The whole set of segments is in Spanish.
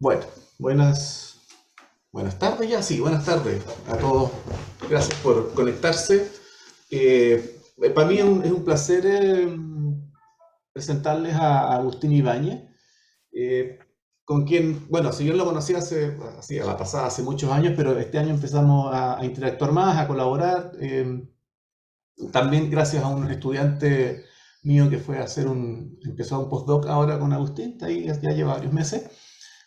Bueno, buenas tardes ya, sí, buenas tardes a todos. Gracias por conectarse. Para mí es un placer presentarles a Agustín Ibáñez, eh, con quien, bueno, si yo lo conocí así, a la pasada, hace muchos años, pero este año empezamos a interactuar más, a colaborar. También gracias a un estudiante mío que empezó un postdoc ahora con Agustín, está ahí ya lleva varios meses.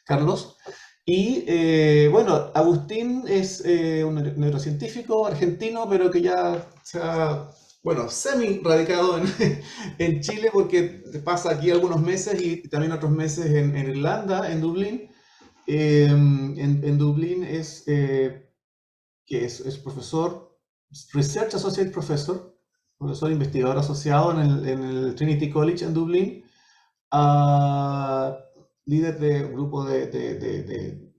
Carlos. Y bueno, Agustín es un neurocientífico argentino, pero que ya se ha, bueno, semi radicado en Chile porque pasa aquí algunos meses y también otros meses en Irlanda, en Dublín. En Dublín es profesor, Research Associate Professor, profesor investigador asociado en el Trinity College en Dublín, a líder de grupo de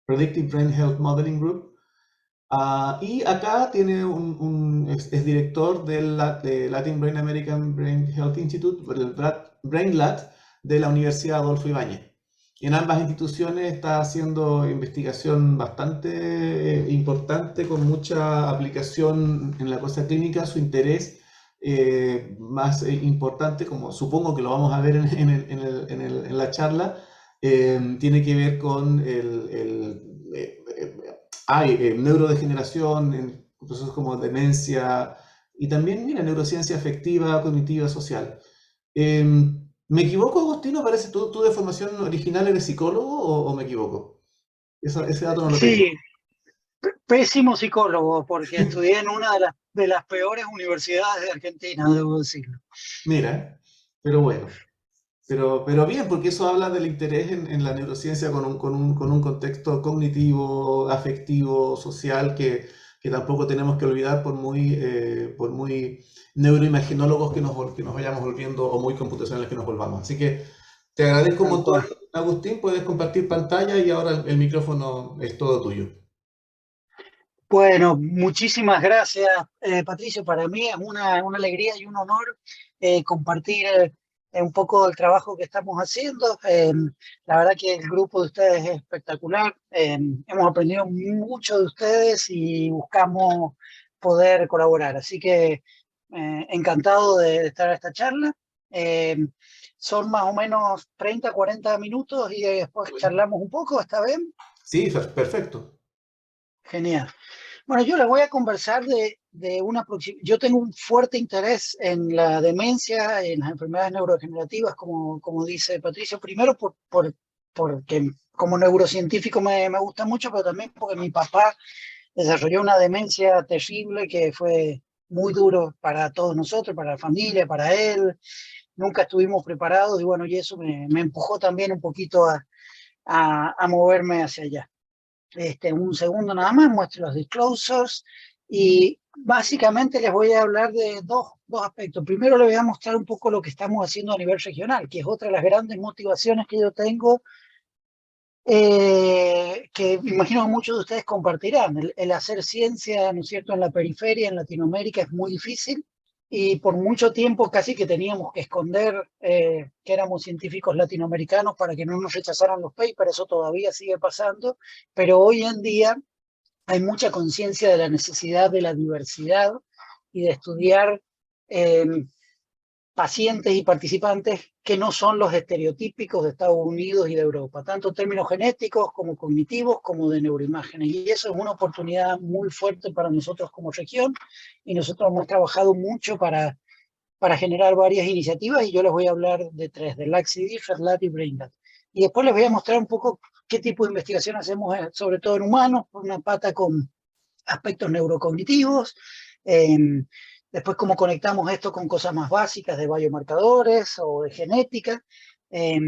Predictive Brain Health Modeling Group. Y acá es director de Latin Brain American Brain Health Institute, el BrainLat de la Universidad Adolfo Ibáñez. En ambas instituciones está haciendo investigación bastante importante, con mucha aplicación en la cosa clínica. Su interés más importante, como supongo que lo vamos a ver en la charla, tiene que ver con neurodegeneración, en procesos como demencia y también, mira, neurociencia afectiva, cognitiva, social. Eh, ¿Me equivoco, Agustino? Parece, ¿tú de formación original eres psicólogo o me equivoco? Ese dato no lo tengo. Sí, pésimo psicólogo, porque estudié en una de las peores universidades de Argentina, debo decirlo. Mira, pero bueno. Pero bien, porque eso habla del interés en la neurociencia con un contexto cognitivo, afectivo, social, que tampoco tenemos que olvidar por muy neuroimaginólogos que nos vayamos volviendo o muy computacionales que nos volvamos. Así que te agradezco un Tal montón, cual. Agustín, puedes compartir pantalla y ahora el micrófono es todo tuyo. Bueno, muchísimas gracias, Patricio. Para mí es una alegría y un honor compartir un poco el trabajo que estamos haciendo. La verdad que el grupo de ustedes es espectacular. Hemos aprendido mucho de ustedes y buscamos poder colaborar. Así que encantado de estar en esta charla. Eh, Son más o menos 30, 40 minutos y después charlamos un poco. ¿Está bien? Sí, perfecto. Genial. Bueno, yo les voy a conversar de Yo tengo un fuerte interés en la demencia, en las enfermedades neurodegenerativas, como dice Patricio, primero porque como neurocientífico me gusta mucho, pero también porque mi papá desarrolló una demencia terrible que fue muy duro para todos nosotros, para la familia, para él. Nunca estuvimos preparados y bueno, y eso me empujó también un poquito a moverme hacia allá. Un segundo nada más, muestro los disclosures y básicamente les voy a hablar de dos aspectos. Primero les voy a mostrar un poco lo que estamos haciendo a nivel regional, que es otra de las grandes motivaciones que yo tengo, que me imagino que muchos de ustedes compartirán. El hacer ciencia, ¿no es cierto?, en la periferia, en Latinoamérica, es muy difícil y por mucho tiempo casi que teníamos que esconder que éramos científicos latinoamericanos para que no nos rechazaran los papers. Eso todavía sigue pasando, pero hoy en día hay mucha conciencia de la necesidad de la diversidad y de estudiar eh, pacientes y participantes que no son los estereotípicos de Estados Unidos y de Europa, tanto en términos genéticos como cognitivos como de neuroimágenes. Y eso es una oportunidad muy fuerte para nosotros como región y nosotros hemos trabajado mucho para generar varias iniciativas y yo les voy a hablar de tres, de Laxity, FedLat y BrainLat. Y después les voy a mostrar un poco qué tipo de investigación hacemos, sobre todo en humanos, por una pata con aspectos neurocognitivos, eh, después cómo conectamos esto con cosas más básicas de biomarcadores o de genética, eh,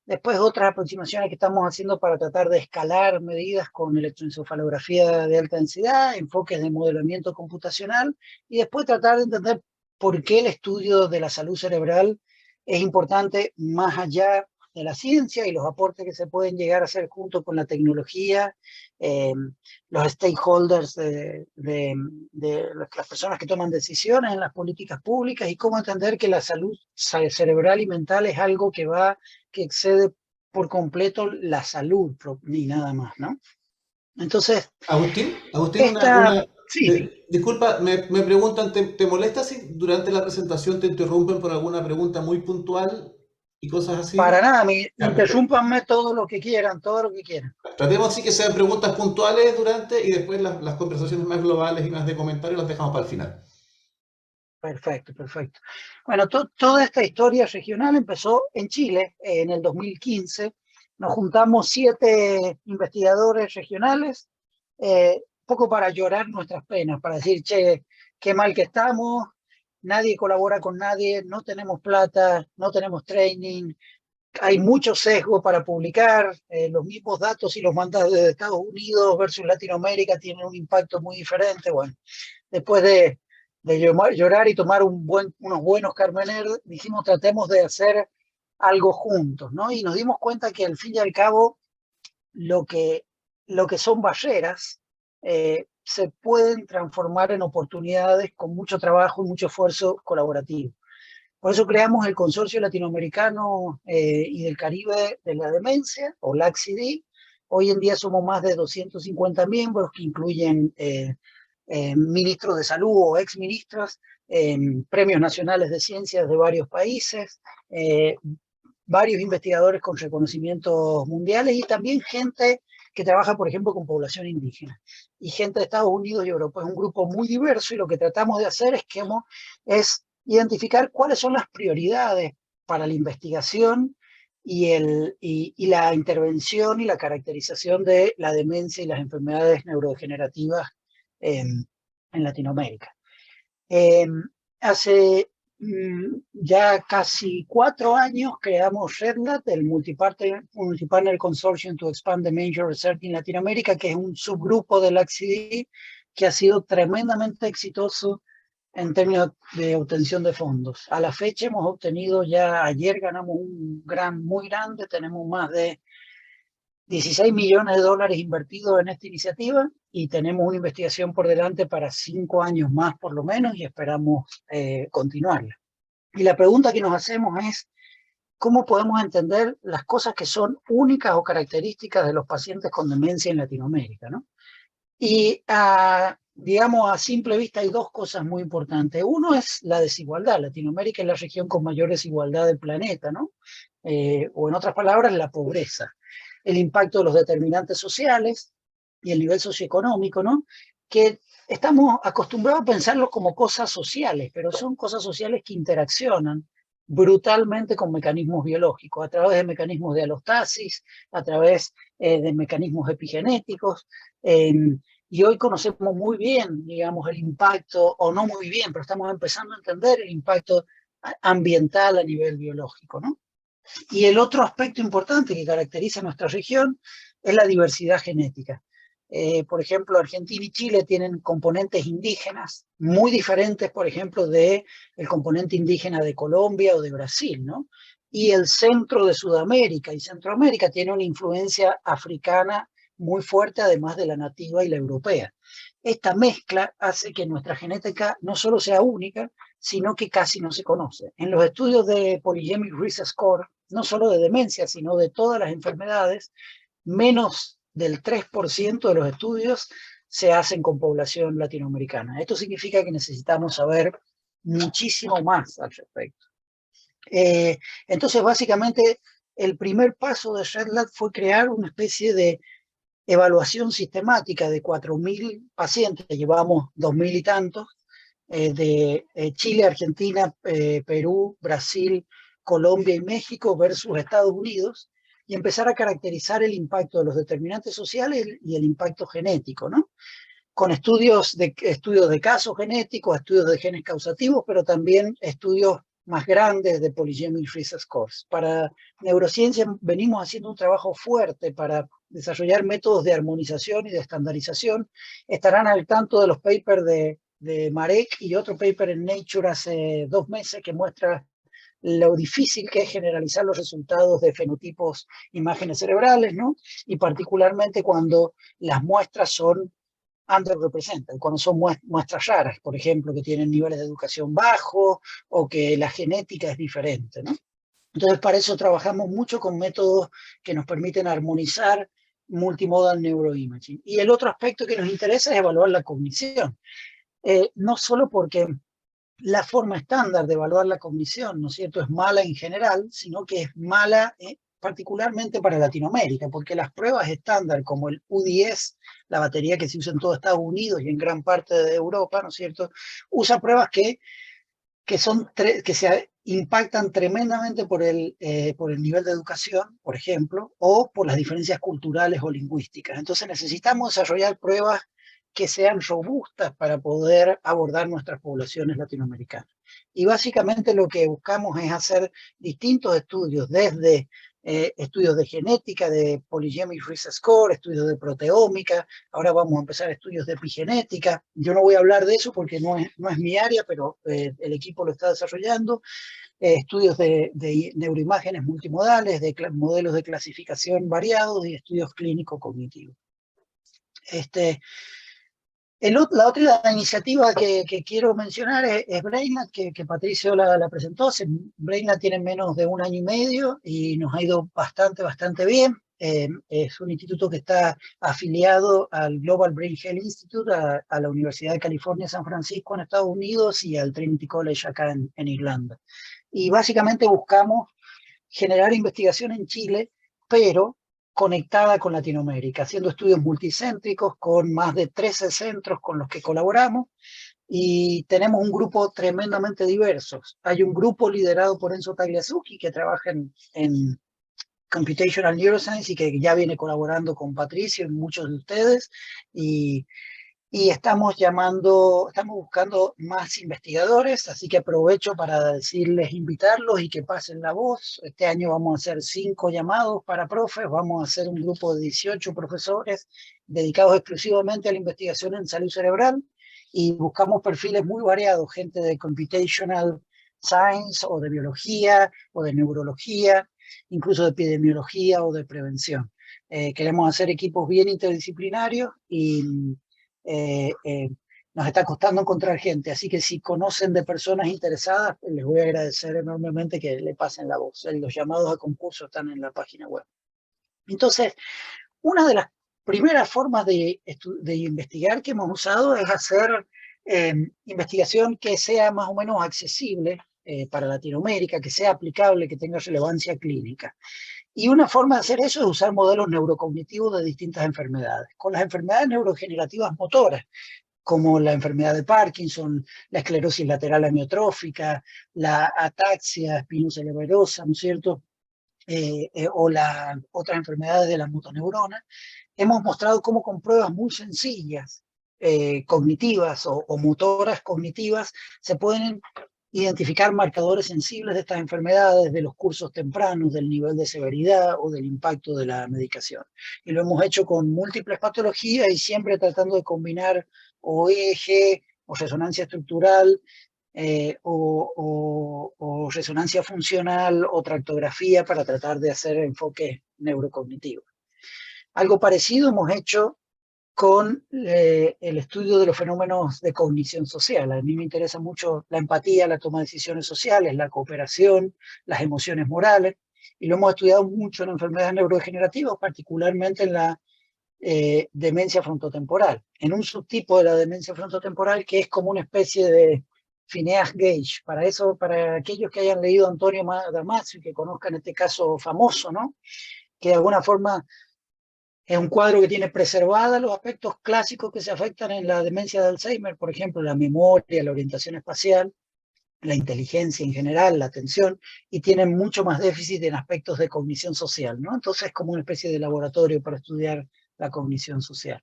después otras aproximaciones que estamos haciendo para tratar de escalar medidas con electroencefalografía de alta densidad, enfoques de modelamiento computacional y después tratar de entender por qué el estudio de la salud cerebral es importante más allá de la ciencia y los aportes que se pueden llegar a hacer junto con la tecnología, eh, los stakeholders de las personas que toman decisiones en las políticas públicas y cómo entender que la salud cerebral y mental es algo que excede por completo la salud ni nada más, ¿no? Entonces, Agustín, sí, disculpa, me preguntan, ¿te molesta si durante la presentación te interrumpen por alguna pregunta muy puntual y cosas así? para nada, Ya, perfecto. interrúmpanme todo lo que quieran, todo lo que quieran. Tratemos así que sean preguntas puntuales durante y después las conversaciones más globales y más de comentarios las dejamos para el final. Perfecto, perfecto. Bueno, toda esta historia regional empezó en Chile en el 2015. Nos juntamos 7 investigadores regionales, poco para llorar nuestras penas, para decir, che, qué mal que estamos, nadie colabora con nadie, no tenemos plata, no tenemos training, hay mucho sesgo para publicar, los mismos datos y los mandados de Estados Unidos versus Latinoamérica tienen un impacto muy diferente. Bueno, después de llorar y tomar unos buenos Carmener, dijimos tratemos de hacer algo juntos, ¿no? Y nos dimos cuenta que al fin y al cabo lo que, lo que son barreras se pueden transformar en oportunidades con mucho trabajo y mucho esfuerzo colaborativo. Por eso creamos el Consorcio Latinoamericano y del Caribe de la Demencia, o LACCD. Hoy en día somos más de 250 miembros, que incluyen ministros de salud o exministros, premios nacionales de ciencias de varios países, varios investigadores con reconocimientos mundiales y también gente que trabaja, por ejemplo, con población indígena y gente de Estados Unidos y Europa. Es un grupo muy diverso y lo que tratamos de hacer es identificar cuáles son las prioridades para la investigación y la intervención y la caracterización de la demencia y las enfermedades neurodegenerativas en Latinoamérica. Eh, hace ya casi 4 años creamos REDLAT, el Multipartner Consortium to Expand the Major Research in Latinoamérica, que es un subgrupo del LACCD que ha sido tremendamente exitoso en términos de obtención de fondos. A la fecha hemos obtenido ayer ganamos un muy grande, tenemos más de 16 millones de dólares invertidos en esta iniciativa y tenemos una investigación por delante para 5 años más por lo menos y esperamos continuarla. Y la pregunta que nos hacemos es, ¿cómo podemos entender las cosas que son únicas o características de los pacientes con demencia en Latinoamérica, ¿no? Y digamos, a simple vista hay 2 cosas muy importantes. Uno es la desigualdad. Latinoamérica es la región con mayor desigualdad del planeta, ¿no? O en otras palabras, la pobreza. El impacto de los determinantes sociales y el nivel socioeconómico, ¿no? Que estamos acostumbrados a pensarlos como cosas sociales, pero son cosas sociales que interaccionan brutalmente con mecanismos biológicos, a través de mecanismos de alostasis, a través de mecanismos epigenéticos. Y hoy conocemos muy bien, digamos, el impacto, o no muy bien, pero estamos empezando a entender el impacto ambiental a nivel biológico, ¿no? Y el otro aspecto importante que caracteriza a nuestra región es la diversidad genética. Por ejemplo, Argentina y Chile tienen componentes indígenas muy diferentes, por ejemplo, del componente indígena de Colombia o de Brasil, ¿no? Y el centro de Sudamérica y Centroamérica tiene una influencia africana muy fuerte, además de la nativa y la europea. Esta mezcla hace que nuestra genética no solo sea única, sino que casi no se conoce. En los estudios de Polygenic Risk Score, no solo de demencia, sino de todas las enfermedades, menos del 3% de los estudios se hacen con población latinoamericana. Esto significa que necesitamos saber muchísimo más al respecto. Entonces, básicamente, el primer paso de REDLAT fue crear una especie de evaluación sistemática de 4.000 pacientes, llevamos 2.000 y tantos, de Chile, Argentina, Perú, Brasil, Colombia y México versus Estados Unidos, y empezar a caracterizar el impacto de los determinantes sociales y el impacto genético, ¿no? Con estudios de casos genéticos, estudios de genes causativos, pero también estudios más grandes de Polygenic Risk Scores. Para neurociencia venimos haciendo un trabajo fuerte para desarrollar métodos de armonización y de estandarización. Estarán al tanto de los papers de Marek y otro paper en Nature hace 2 meses que muestra lo difícil que es generalizar los resultados de fenotipos, imágenes cerebrales, ¿no? Y particularmente cuando las muestras son underrepresentan, cuando son muestras raras, por ejemplo, que tienen niveles de educación bajos o que la genética es diferente, ¿no? Entonces, para eso trabajamos mucho con métodos que nos permiten armonizar multimodal neuroimaging. Y el otro aspecto que nos interesa es evaluar la cognición. No solo porque la forma estándar de evaluar la cognición, ¿no es cierto?, es mala en general, sino que es mala particularmente para Latinoamérica, porque las pruebas estándar como el UDS, la batería que se usa en todo Estados Unidos y en gran parte de Europa, ¿no es cierto?, usa pruebas que se impactan tremendamente por el nivel de educación, por ejemplo, o por las diferencias culturales o lingüísticas. Entonces necesitamos desarrollar pruebas que sean robustas para poder abordar nuestras poblaciones latinoamericanas. Y básicamente lo que buscamos es hacer distintos estudios, desde estudios de genética, de polygenic risk score, estudios de proteómica, ahora vamos a empezar estudios de epigenética. Yo no voy a hablar de eso porque no es mi área, pero el equipo lo está desarrollando. Estudios de neuroimágenes multimodales, de modelos de clasificación variados y estudios clínico-cognitivos. La otra iniciativa que quiero mencionar es BrainLab, que Patricio la presentó. BrainLab tiene menos de 1 año y medio y nos ha ido bastante bien. Es un instituto que está afiliado al Global Brain Health Institute, a la Universidad de California, San Francisco, en Estados Unidos, y al Trinity College acá en Irlanda. Y básicamente buscamos generar investigación en Chile, pero conectada con Latinoamérica, haciendo estudios multicéntricos con más de 13 centros con los que colaboramos, y tenemos un grupo tremendamente diverso. Hay un grupo liderado por Enzo Tagliasucchi, que trabaja en Computational Neuroscience y que ya viene colaborando con Patricio y muchos de ustedes, y estamos buscando más investigadores, así que aprovecho para decirles, invitarlos y que pasen la voz. Este año vamos a hacer 5 llamados para profes, vamos a hacer un grupo de 18 profesores dedicados exclusivamente a la investigación en salud cerebral, y buscamos perfiles muy variados, gente de computational science o de biología o de neurología, incluso de epidemiología o de prevención. Queremos hacer equipos bien interdisciplinarios y nos está costando encontrar gente, así que si conocen de personas interesadas, les voy a agradecer enormemente que le pasen la voz. Los llamados a concurso están en la página web. Entonces, una de las primeras formas de investigar que hemos usado es hacer investigación que sea más o menos accesible para Latinoamérica, que sea aplicable, que tenga relevancia clínica. Y una forma de hacer eso es usar modelos neurocognitivos de distintas enfermedades. Con las enfermedades neurodegenerativas motoras, como la enfermedad de Parkinson, la esclerosis lateral amiotrófica, la ataxia espinocerebrosa, ¿no es cierto?, o las otras enfermedades de la motoneurona, hemos mostrado cómo con pruebas muy sencillas, cognitivas o motoras cognitivas, se pueden identificar marcadores sensibles de estas enfermedades, de los cursos tempranos, del nivel de severidad o del impacto de la medicación. Y lo hemos hecho con múltiples patologías y siempre tratando de combinar o EEG o resonancia estructural, o resonancia funcional o tractografía para tratar de hacer enfoque neurocognitivos. Algo parecido hemos hecho con el estudio de los fenómenos de cognición social. A mí me interesa mucho la empatía, la toma de decisiones sociales, la cooperación, las emociones morales, y lo hemos estudiado mucho en enfermedades neurodegenerativas, particularmente en la demencia frontotemporal, en un subtipo de la demencia frontotemporal que es como una especie de Phineas Gage. Para eso, para aquellos que hayan leído a Antonio Damasio y que conozcan este caso famoso, ¿no?, que de alguna forma es un cuadro que tiene preservados los aspectos clásicos que se afectan en la demencia de Alzheimer, por ejemplo, la memoria, la orientación espacial, la inteligencia en general, la atención, y tienen mucho más déficit en aspectos de cognición social, ¿no? Entonces es como una especie de laboratorio para estudiar la cognición social.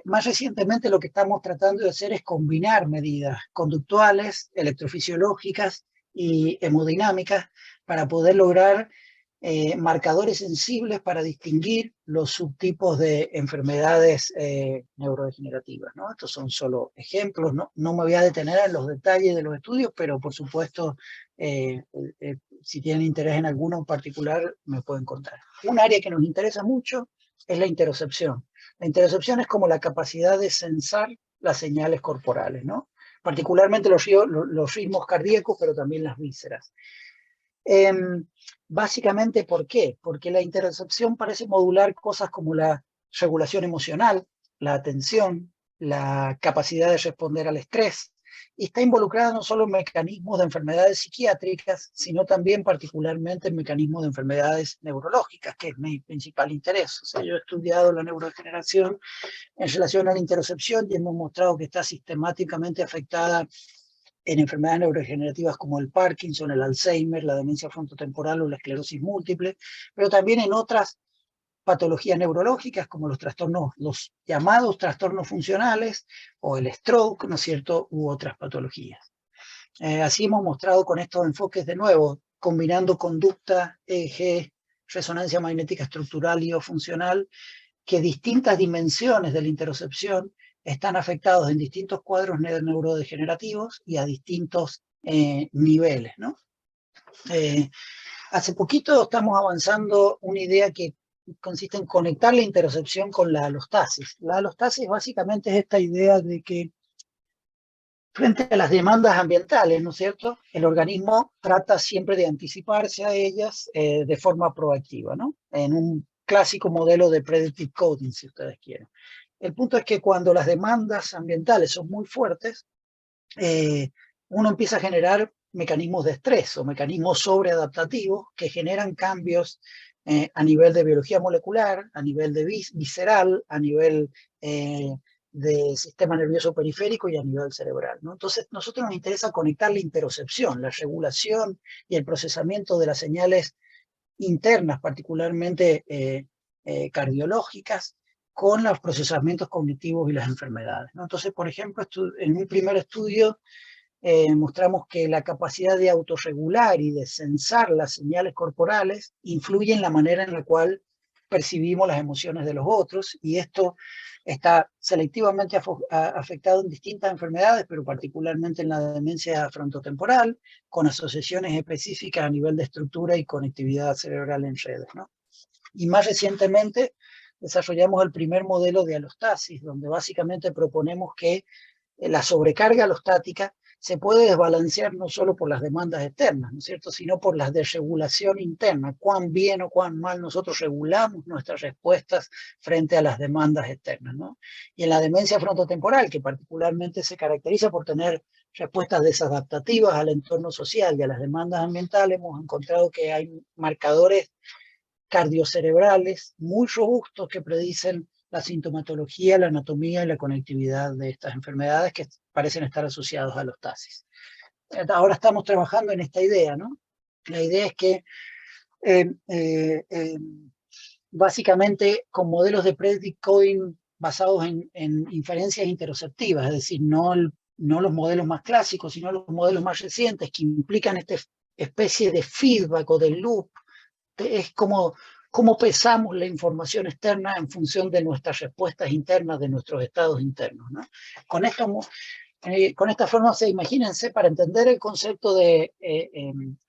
Más recientemente lo que estamos tratando de hacer es combinar medidas conductuales, electrofisiológicas y hemodinámicas para poder lograr marcadores sensibles para distinguir los subtipos de enfermedades neurodegenerativas, ¿no? Estos son solo ejemplos, ¿no? No me voy a detener en los detalles de los estudios, pero por supuesto, si tienen interés en alguno en particular, me pueden contar. Un área que nos interesa mucho es la interocepción. La interocepción es como la capacidad de sensar las señales corporales, ¿no?, particularmente los ritmos cardíacos, pero también las vísceras. Básicamente, ¿por qué? Porque la interocepción parece modular cosas como la regulación emocional, la atención, la capacidad de responder al estrés, y está involucrada no solo en mecanismos de enfermedades psiquiátricas, sino también particularmente en mecanismos de enfermedades neurológicas, que es mi principal interés. O sea, yo he estudiado la neurodegeneración en relación a la interocepción y hemos mostrado que está sistemáticamente afectada en enfermedades neurodegenerativas como el Parkinson, el Alzheimer, la demencia frontotemporal o la esclerosis múltiple, pero también en otras patologías neurológicas como los trastornos, los llamados trastornos funcionales o el stroke, ¿no es cierto?, u otras patologías. Así hemos mostrado con estos enfoques de nuevo, combinando conducta, EEG, resonancia magnética estructural y o funcional, que distintas dimensiones de la interocepción están afectados en distintos cuadros neurodegenerativos y a distintos niveles, ¿no? Hace poquito estamos avanzando una idea que consiste en conectar la interocepción con la alostasis. La alostasis básicamente es esta idea de que frente a las demandas ambientales, ¿no es cierto?, el organismo trata siempre de anticiparse a ellas de forma proactiva, ¿no?, en un clásico modelo de predictive coding, si ustedes quieren. El punto es que cuando las demandas ambientales son muy fuertes, uno empieza a generar mecanismos de estrés o mecanismos sobreadaptativos que generan cambios a nivel de biología molecular, a nivel de visceral, a nivel de sistema nervioso periférico y a nivel cerebral, ¿no? Entonces, a nosotros nos interesa conectar la interocepción, la regulación y el procesamiento de las señales internas, particularmente cardiológicas, con los procesamientos cognitivos y las enfermedades, ¿no? Entonces, por ejemplo, en un primer estudio mostramos que la capacidad de autorregular y de censar las señales corporales influye en la manera en la cual percibimos las emociones de los otros, y esto está selectivamente afectado en distintas enfermedades, pero particularmente en la demencia frontotemporal, con asociaciones específicas a nivel de estructura y conectividad cerebral en redes, ¿no? Y más recientemente desarrollamos el primer modelo de alostasis, donde básicamente proponemos que la sobrecarga alostática se puede desbalancear no solo por las demandas externas, ¿no es cierto?, sino por la desregulación interna, cuán bien o cuán mal nosotros regulamos nuestras respuestas frente a las demandas externas, ¿no? Y en la demencia frontotemporal, que particularmente se caracteriza por tener respuestas desadaptativas al entorno social y a las demandas ambientales, hemos encontrado que hay marcadores cardiocerebrales muy robustos que predicen la sintomatología, la anatomía y la conectividad de estas enfermedades que parecen estar asociados a alostasis. Ahora estamos trabajando en esta idea, ¿no? La idea es que básicamente con modelos de predictive coding basados en inferencias interoceptivas, es decir, no los modelos más clásicos, sino los modelos más recientes que implican esta especie de feedback o de loop. Es como cómo pesamos la información externa en función de nuestras respuestas internas, de nuestros estados internos, ¿no? Con esta forma, imagínense, para entender el concepto de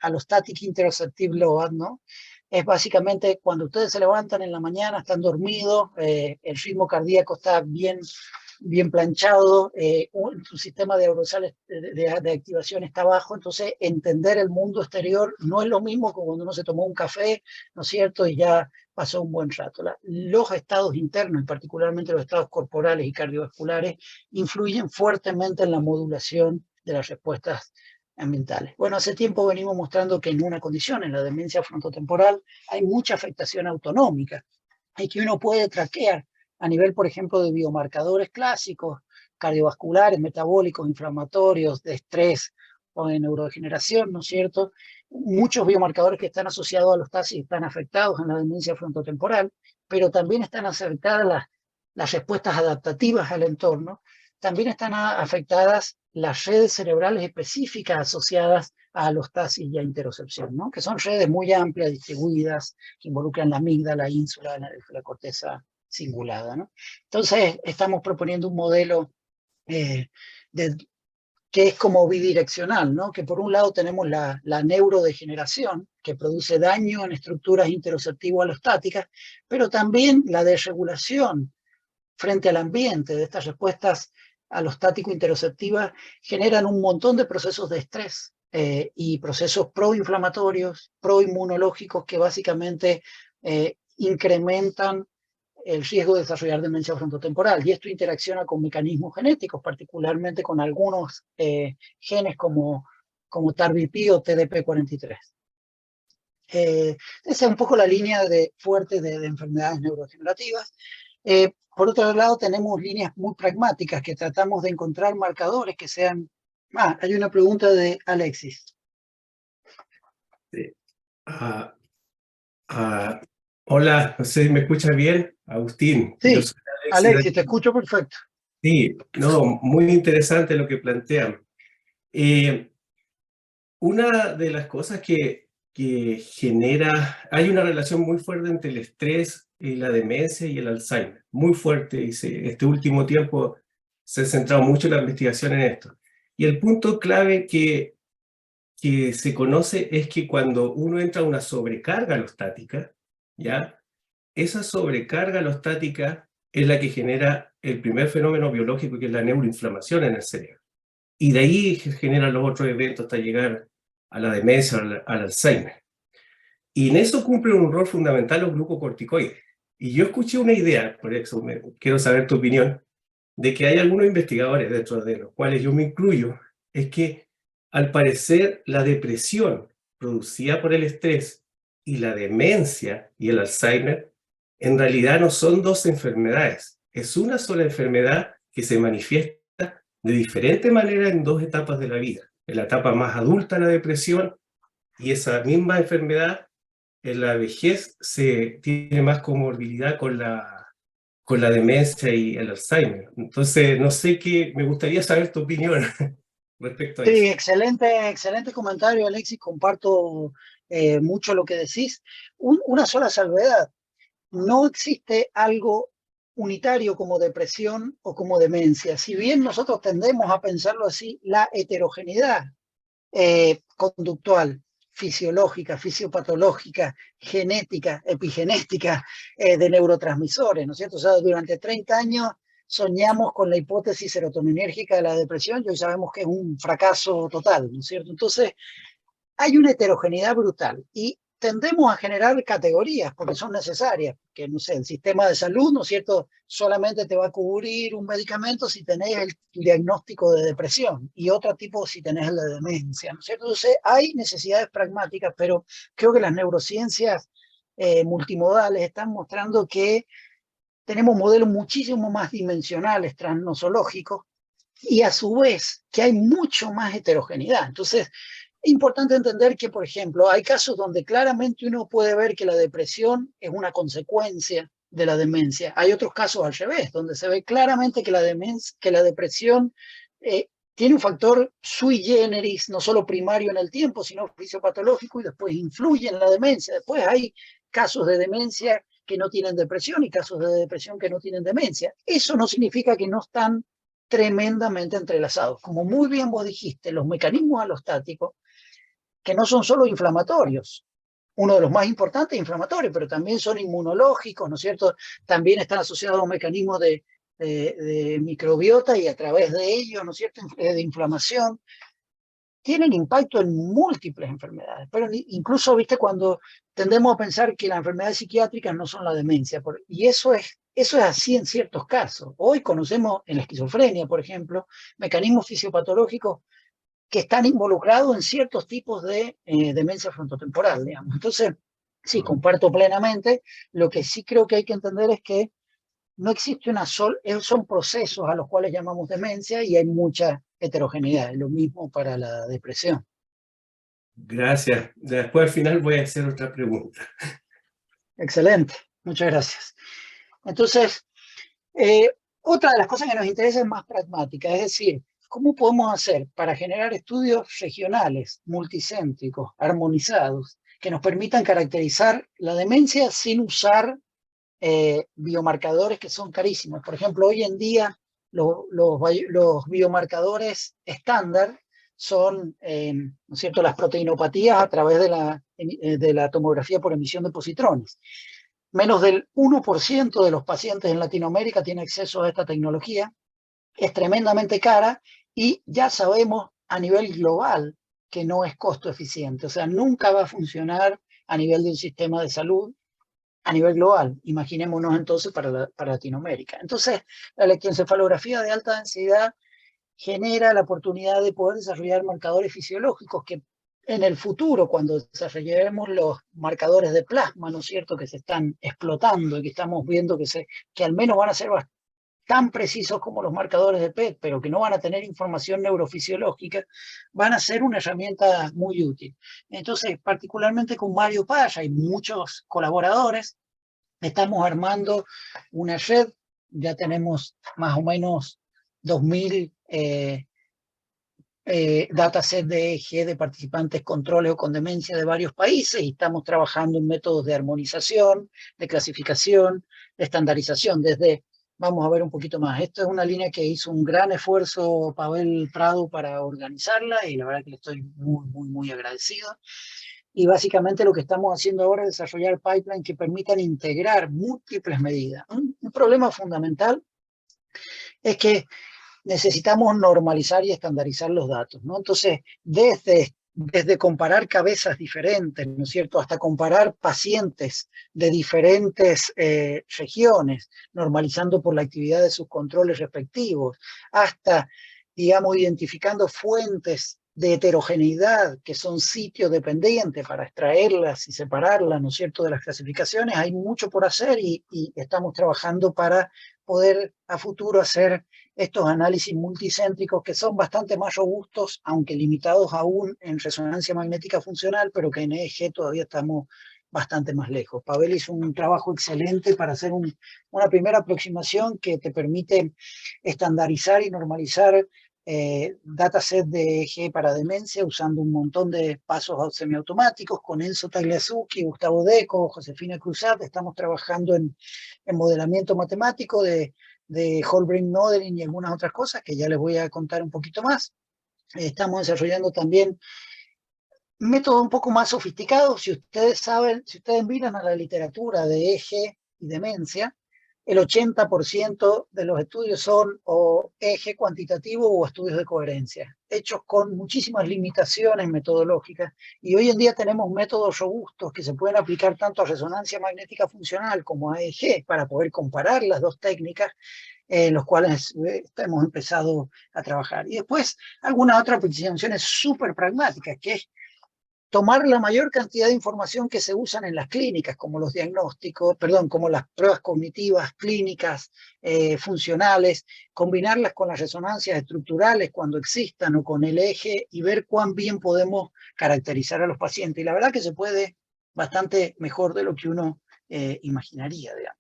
allostatic interoceptive load, ¿no?, es básicamente cuando ustedes se levantan en la mañana, están dormidos, el ritmo cardíaco está bien planchado, su sistema de aerosol de activación está bajo, entonces entender el mundo exterior no es lo mismo que cuando uno se tomó un café, ¿no es cierto?, y ya pasó un buen rato. Los estados internos, y particularmente los estados corporales y cardiovasculares, influyen fuertemente en la modulación de las respuestas ambientales. Bueno, hace tiempo venimos mostrando que en una condición, en la demencia frontotemporal, hay mucha afectación autonómica y que uno puede traquear a nivel, por ejemplo, de biomarcadores clásicos, cardiovasculares, metabólicos, inflamatorios, de estrés o de neurodegeneración, ¿no es cierto? Muchos biomarcadores que están asociados a los TASI están afectados en la demencia frontotemporal, pero también están afectadas las respuestas adaptativas al entorno, también están afectadas las redes cerebrales específicas asociadas a alostasis y a interocepción, ¿no?, que son redes muy amplias, distribuidas, que involucran la amígdala, la ínsula, la corteza cingulada, ¿no? Entonces, estamos proponiendo un modelo que es como bidireccional, ¿no?, que por un lado tenemos la neurodegeneración, que produce daño en estructuras interoceptivo-alostáticas, pero también la desregulación frente al ambiente de estas respuestas alostático-interoceptivas generan un montón de procesos de estrés y procesos proinflamatorios, proinmunológicos que básicamente incrementan el riesgo de desarrollar demencia frontotemporal. Y esto interacciona con mecanismos genéticos, particularmente con algunos genes como TARBP o TDP43. Esa es un poco la línea fuerte de enfermedades neurodegenerativas. Por otro lado, tenemos líneas muy pragmáticas que tratamos de encontrar marcadores que sean... hay una pregunta de Alexis. Sí. Hola, no sé si me escucha bien, Agustín. Sí, Yo soy Alexis, te escucho perfecto. Sí, no, muy interesante lo que plantean. Una de las cosas que genera, hay una relación muy fuerte entre el estrés y la demencia y el Alzheimer, muy fuerte, y este último tiempo se ha centrado mucho la investigación en esto. Y el punto clave que se conoce es que cuando uno entra a una sobrecarga alostática, ¿ya? Esa sobrecarga alostática es la que genera el primer fenómeno biológico, que es la neuroinflamación en el cerebro. Y de ahí generan los otros eventos hasta llegar a la demencia, al Alzheimer. Y en eso cumplen un rol fundamental los glucocorticoides. Y yo escuché una idea, por eso quiero saber tu opinión, de que hay algunos investigadores, dentro de los cuales yo me incluyo, es que al parecer la depresión producida por el estrés y la demencia y el Alzheimer en realidad no son dos enfermedades, es una sola enfermedad que se manifiesta de diferente manera en dos etapas de la vida. En la etapa más adulta la depresión, y esa misma enfermedad en la vejez se tiene más comorbilidad con la demencia y el Alzheimer. Entonces, no sé qué, me gustaría saber tu opinión respecto a eso. Sí, excelente comentario, Alexis. Comparto mucho lo que decís. Una sola salvedad. No existe algo unitario como depresión o como demencia. Si bien nosotros tendemos a pensarlo así, la heterogeneidad conductual, fisiológica, fisiopatológica, genética, epigenética de neurotransmisores, ¿no es cierto? O sea, durante 30 años soñamos con la hipótesis serotoninérgica de la depresión y hoy sabemos que es un fracaso total, ¿no es cierto? Entonces, hay una heterogeneidad brutal y tendemos a generar categorías porque son necesarias, que no sé, el sistema de salud, ¿no es cierto?, solamente te va a cubrir un medicamento si tenés el diagnóstico de depresión y otro tipo si tenés el de demencia, ¿no es cierto? Entonces hay necesidades pragmáticas, pero creo que las neurociencias multimodales están mostrando que tenemos modelos muchísimo más dimensionales, transnosológicos, y a su vez que hay mucho más heterogeneidad. Entonces, es importante entender que, por ejemplo, hay casos donde claramente uno puede ver que la depresión es una consecuencia de la demencia. Hay otros casos al revés, donde se ve claramente que la depresión tiene un factor sui generis, no solo primario en el tiempo, sino fisiopatológico y después influye en la demencia. Después hay casos de demencia que no tienen depresión y casos de depresión que no tienen demencia. Eso no significa que no están tremendamente entrelazados. Como muy bien vos dijiste, los mecanismos alostáticos, que no son solo inflamatorios, uno de los más importantes es inflamatorio, pero también son inmunológicos, ¿no es cierto? También están asociados a un mecanismo de microbiota y a través de ellos, ¿no es cierto?, de inflamación. Tienen impacto en múltiples enfermedades, pero incluso, viste, cuando tendemos a pensar que las enfermedades psiquiátricas no son la demencia, y eso es así en ciertos casos. Hoy conocemos en la esquizofrenia, por ejemplo, mecanismos fisiopatológicos que están involucrados en ciertos tipos de demencia frontotemporal, digamos. Entonces, sí, comparto plenamente. Lo que sí creo que hay que entender es que no existe son procesos a los cuales llamamos demencia y hay mucha heterogeneidad. Lo mismo para la depresión. Gracias. Después al final voy a hacer otra pregunta. Excelente, muchas gracias. Entonces, otra de las cosas que nos interesa es más pragmática, es decir, ¿cómo podemos hacer para generar estudios regionales, multicéntricos, armonizados, que nos permitan caracterizar la demencia sin usar biomarcadores que son carísimos? Por ejemplo, hoy en día los biomarcadores estándar son, ¿no es cierto?, las proteinopatías a través de la tomografía por emisión de positrones. Menos del 1% de los pacientes en Latinoamérica tiene acceso a esta tecnología. Es tremendamente cara y ya sabemos a nivel global que no es costo eficiente. O sea, nunca va a funcionar a nivel de un sistema de salud a nivel global. Imaginémonos entonces para Latinoamérica. Entonces, la electroencefalografía de alta densidad genera la oportunidad de poder desarrollar marcadores fisiológicos que en el futuro, cuando desarrollemos los marcadores de plasma, ¿no es cierto?, que se están explotando y que estamos viendo que al menos van a ser tan precisos como los marcadores de PET, pero que no van a tener información neurofisiológica, van a ser una herramienta muy útil. Entonces, particularmente con Mario Paya y muchos colaboradores, estamos armando una red, ya tenemos más o menos 2000 dataset de EEG de participantes con trole o con demencia de varios países, y estamos trabajando en métodos de armonización, de clasificación, de estandarización, vamos a ver un poquito más. Esto es una línea que hizo un gran esfuerzo Pavel Prado para organizarla, y la verdad que le estoy muy agradecido. Y básicamente lo que estamos haciendo ahora es desarrollar pipelines que permitan integrar múltiples medidas. Un problema fundamental es que necesitamos normalizar y estandarizar los datos, ¿no? Entonces, desde comparar cabezas diferentes, ¿no es cierto?, hasta comparar pacientes de diferentes regiones, normalizando por la actividad de sus controles respectivos, hasta, digamos, identificando fuentes de heterogeneidad que son sitio dependientes para extraerlas y separarlas, ¿no es cierto?, de las clasificaciones. Hay mucho por hacer y estamos trabajando para poder a futuro hacer estos análisis multicéntricos que son bastante más robustos, aunque limitados aún en resonancia magnética funcional, pero que en EEG todavía estamos bastante más lejos. Pavel hizo un trabajo excelente para hacer una primera aproximación que te permite estandarizar y normalizar dataset de EEG para demencia usando un montón de pasos semiautomáticos. Con Enzo Tagliasucchi, Gustavo Deco, Josefina Cruzat, estamos trabajando en modelamiento matemático de whole brain modeling y algunas otras cosas que ya les voy a contar un poquito más. Estamos desarrollando también métodos un poco más sofisticados. Si ustedes miran a la literatura de EEG y demencia, el 80% de los estudios son o EEG cuantitativo o estudios de coherencia, hechos con muchísimas limitaciones metodológicas. Y hoy en día tenemos métodos robustos que se pueden aplicar tanto a resonancia magnética funcional como a EEG para poder comparar las dos técnicas, en los cuales hemos empezado a trabajar. Y después algunas otras aplicaciones súper pragmáticas, que es tomar la mayor cantidad de información que se usan en las clínicas, como los diagnósticos, como las pruebas cognitivas, clínicas, funcionales, combinarlas con las resonancias estructurales cuando existan o con el EEG y ver cuán bien podemos caracterizar a los pacientes. Y la verdad que se puede bastante mejor de lo que uno imaginaría, digamos.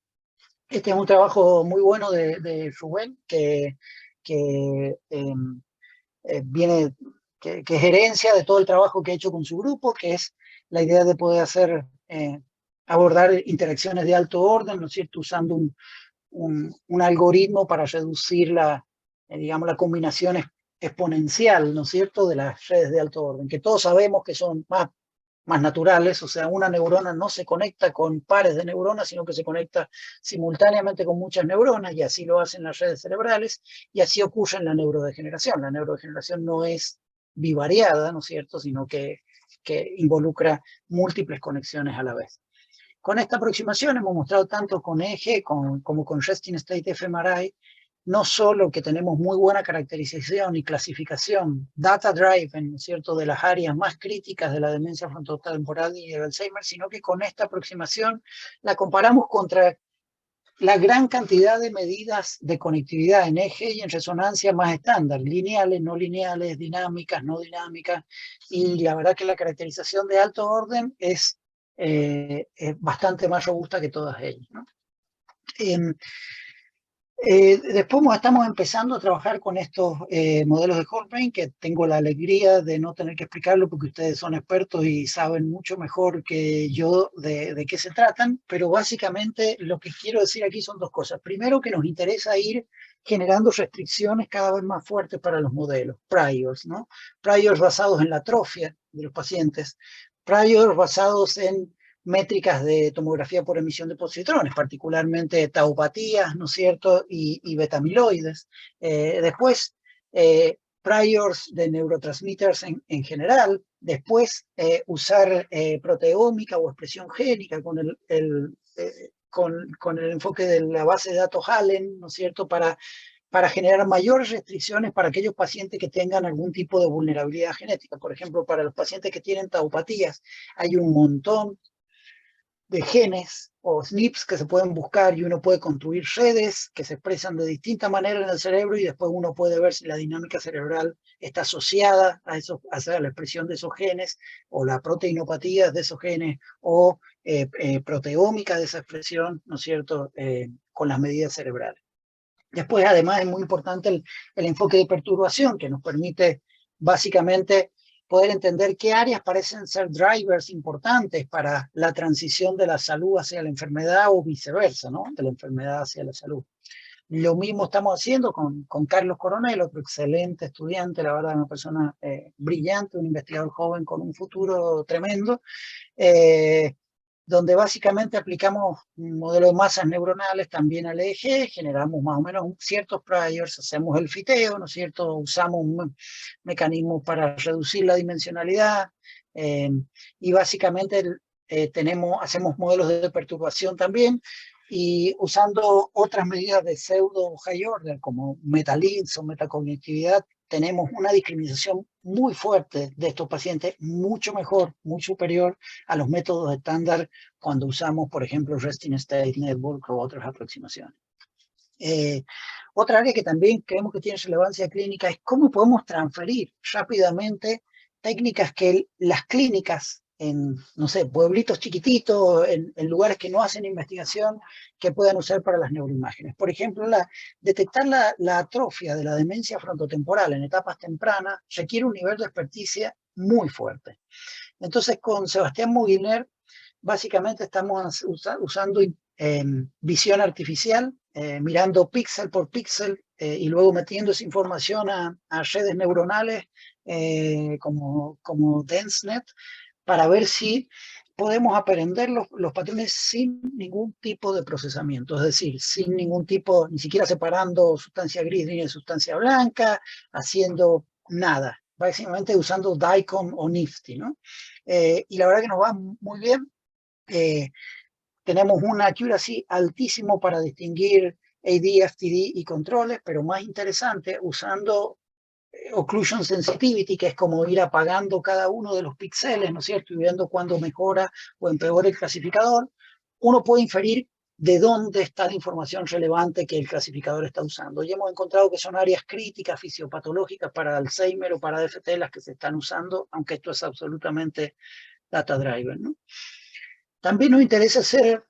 Este es un trabajo muy bueno de Rubén, que viene, que es herencia de todo el trabajo que ha hecho con su grupo, que es la idea de poder abordar interacciones de alto orden, ¿no es cierto?, usando un algoritmo para reducir digamos, la combinación exponencial, ¿no es cierto?, de las redes de alto orden, que todos sabemos que son más naturales. O sea, una neurona no se conecta con pares de neuronas, sino que se conecta simultáneamente con muchas neuronas, y así lo hacen las redes cerebrales, y así ocurre en la neurodegeneración. La neurodegeneración no es bivariada, ¿no es cierto?, sino que involucra múltiples conexiones a la vez. Con esta aproximación hemos mostrado tanto con EEG como con Resting State fMRI, no solo que tenemos muy buena caracterización y clasificación, data driven, ¿no es cierto?, de las áreas más críticas de la demencia frontotemporal y el Alzheimer, sino que con esta aproximación la comparamos contra la gran cantidad de medidas de conectividad en EEG y en resonancia más estándar, lineales, no lineales, dinámicas, no dinámicas, y la verdad que la caracterización de alto orden es bastante más robusta que todas ellas, ¿no? Después estamos empezando a trabajar con estos modelos de whole brain, que tengo la alegría de no tener que explicarlo porque ustedes son expertos y saben mucho mejor que yo de qué se tratan, pero básicamente lo que quiero decir aquí son dos cosas. Primero, que nos interesa ir generando restricciones cada vez más fuertes para los modelos, priors, ¿no? Priors basados en la atrofia de los pacientes, priors basados en métricas de tomografía por emisión de positrones, particularmente taupatías, ¿no es cierto?, y betamiloides. Después, priors de neurotransmitters en general, después usar proteómica o expresión génica con el enfoque de la base de datos Allen, ¿no es cierto?, para generar mayores restricciones para aquellos pacientes que tengan algún tipo de vulnerabilidad genética. Por ejemplo, para los pacientes que tienen taupatías, hay un montón de genes o SNPs que se pueden buscar y uno puede construir redes que se expresan de distinta manera en el cerebro y después uno puede ver si la dinámica cerebral está asociada a la expresión de esos genes o la proteinopatía de esos genes o proteómica de esa expresión, ¿no es cierto?, con las medidas cerebrales. Después, además, es muy importante el enfoque de perturbación que nos permite básicamente poder entender qué áreas parecen ser drivers importantes para la transición de la salud hacia la enfermedad o viceversa, ¿no?, de la enfermedad hacia la salud. Lo mismo estamos haciendo con Carlos Coronel, otro excelente estudiante, la verdad, una persona brillante, un investigador joven con un futuro tremendo, donde básicamente aplicamos un modelo de masas neuronales también al EEG, generamos más o menos ciertos priors, hacemos el fiteo, ¿no es cierto?, usamos un mecanismo para reducir la dimensionalidad y básicamente hacemos modelos de perturbación también y usando otras medidas de pseudo high order como metalinks o metacognitividad, tenemos una discriminación muy fuerte de estos pacientes, mucho mejor, muy superior a los métodos estándar cuando usamos, por ejemplo, Resting State Network o otras aproximaciones. Otra área que también creemos que tiene relevancia clínica es cómo podemos transferir rápidamente técnicas que las clínicas en, no sé, pueblitos chiquititos, en lugares que no hacen investigación, que puedan usar para las neuroimágenes. Por ejemplo, detectar la atrofia de la demencia frontotemporal en etapas tempranas requiere un nivel de experticia muy fuerte. Entonces, con Sebastián Muguiner, básicamente estamos usando visión artificial, mirando píxel por píxel y luego metiendo esa información a redes neuronales como DenseNet, para ver si podemos aprender los patrones sin ningún tipo de procesamiento, es decir, sin ningún tipo, ni siquiera separando sustancia gris ni de sustancia blanca, haciendo nada, básicamente usando DICOM o NIFTY, ¿no? Y la verdad que nos va muy bien. Tenemos una accuracy altísimo para distinguir AD, FTD y controles, pero más interesante, usando occlusion sensitivity, que es como ir apagando cada uno de los píxeles, ¿no es cierto?, y viendo cuándo mejora o empeora el clasificador, uno puede inferir de dónde está la información relevante que el clasificador está usando. Y hemos encontrado que son áreas críticas, fisiopatológicas para Alzheimer o para DFT las que se están usando, aunque esto es absolutamente data driven, ¿no? También nos interesa hacer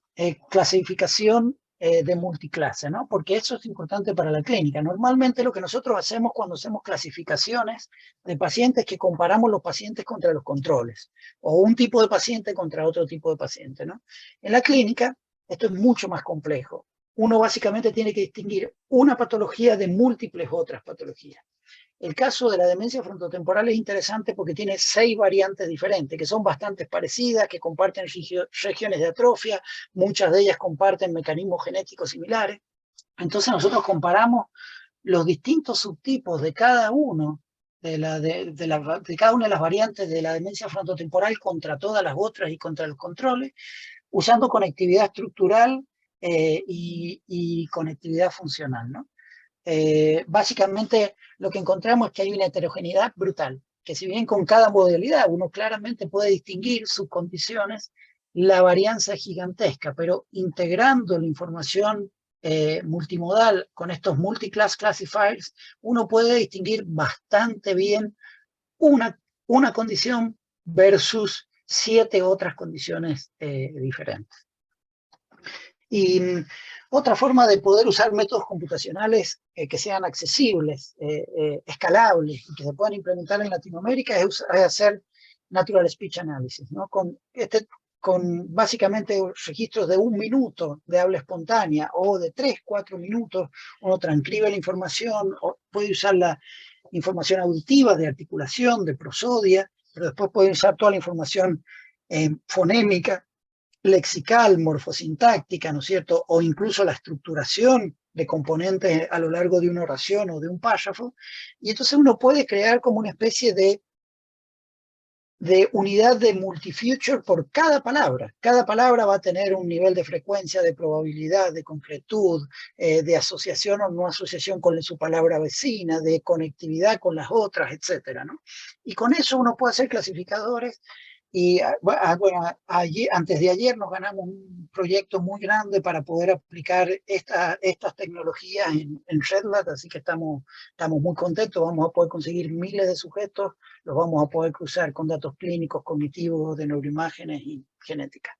clasificación de multiclase, ¿no?, porque eso es importante para la clínica. Normalmente lo que nosotros hacemos cuando hacemos clasificaciones de pacientes, que comparamos los pacientes contra los controles, o un tipo de paciente contra otro tipo de paciente, ¿no? En la clínica esto es mucho más complejo. Uno básicamente tiene que distinguir una patología de múltiples otras patologías. El caso de la demencia frontotemporal es interesante porque tiene 6 variantes diferentes, que son bastante parecidas, que comparten regiones de atrofia, muchas de ellas comparten mecanismos genéticos similares. Entonces nosotros comparamos los distintos subtipos de cada uno de cada una de las variantes de la demencia frontotemporal contra todas las otras y contra los controles, usando conectividad estructural y conectividad funcional, ¿no? Básicamente lo que encontramos es que hay una heterogeneidad brutal, que si bien con cada modalidad uno claramente puede distinguir sus condiciones, la varianza es gigantesca, pero integrando la información multimodal con estos multiclass classifiers, uno puede distinguir bastante bien una condición versus 7 otras condiciones diferentes. Y otra forma de poder usar métodos computacionales que sean accesibles, escalables y que se puedan implementar en Latinoamérica es hacer Natural Speech Analysis, ¿no? Con básicamente registros de 1 minuto de habla espontánea o de 3, 4 minutos, uno transcribe la información, o puede usar la información auditiva de articulación, de prosodia, pero después puede usar toda la información fonémica, lexical, morfosintáctica, ¿no es cierto?, o incluso la estructuración de componentes a lo largo de una oración o de un párrafo, y entonces uno puede crear como una especie de unidad de multifuture por cada palabra. Cada palabra va a tener un nivel de frecuencia, de probabilidad, de concretud, de asociación o no asociación con su palabra vecina, de conectividad con las otras, etcétera, ¿no? Y con eso uno puede hacer clasificadores. Y bueno, antes de ayer nos ganamos un proyecto muy grande para poder aplicar estas tecnologías en RedLab, así que estamos muy contentos. Vamos a poder conseguir miles de sujetos, los vamos a poder cruzar con datos clínicos, cognitivos, de neuroimágenes y genética.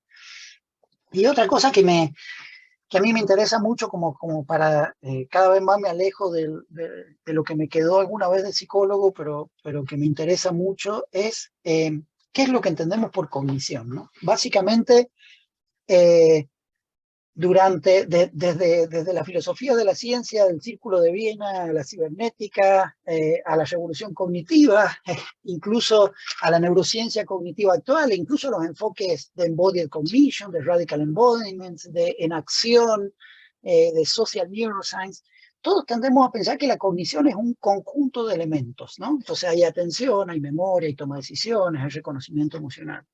Y otra cosa que a mí me interesa mucho, como para cada vez más me alejo de lo que me quedó alguna vez de psicólogo, pero que me interesa mucho, es qué es lo que entendemos por cognición, ¿no? Básicamente, desde la filosofía de la ciencia, del Círculo de Viena, a la cibernética, a la revolución cognitiva, incluso a la neurociencia cognitiva actual, incluso los enfoques de embodied cognition, de radical embodiment, de enacción, de social neuroscience, todos tendemos a pensar que la cognición es un conjunto de elementos, ¿no? Entonces hay atención, hay memoria, hay toma de decisiones, hay reconocimiento emocional.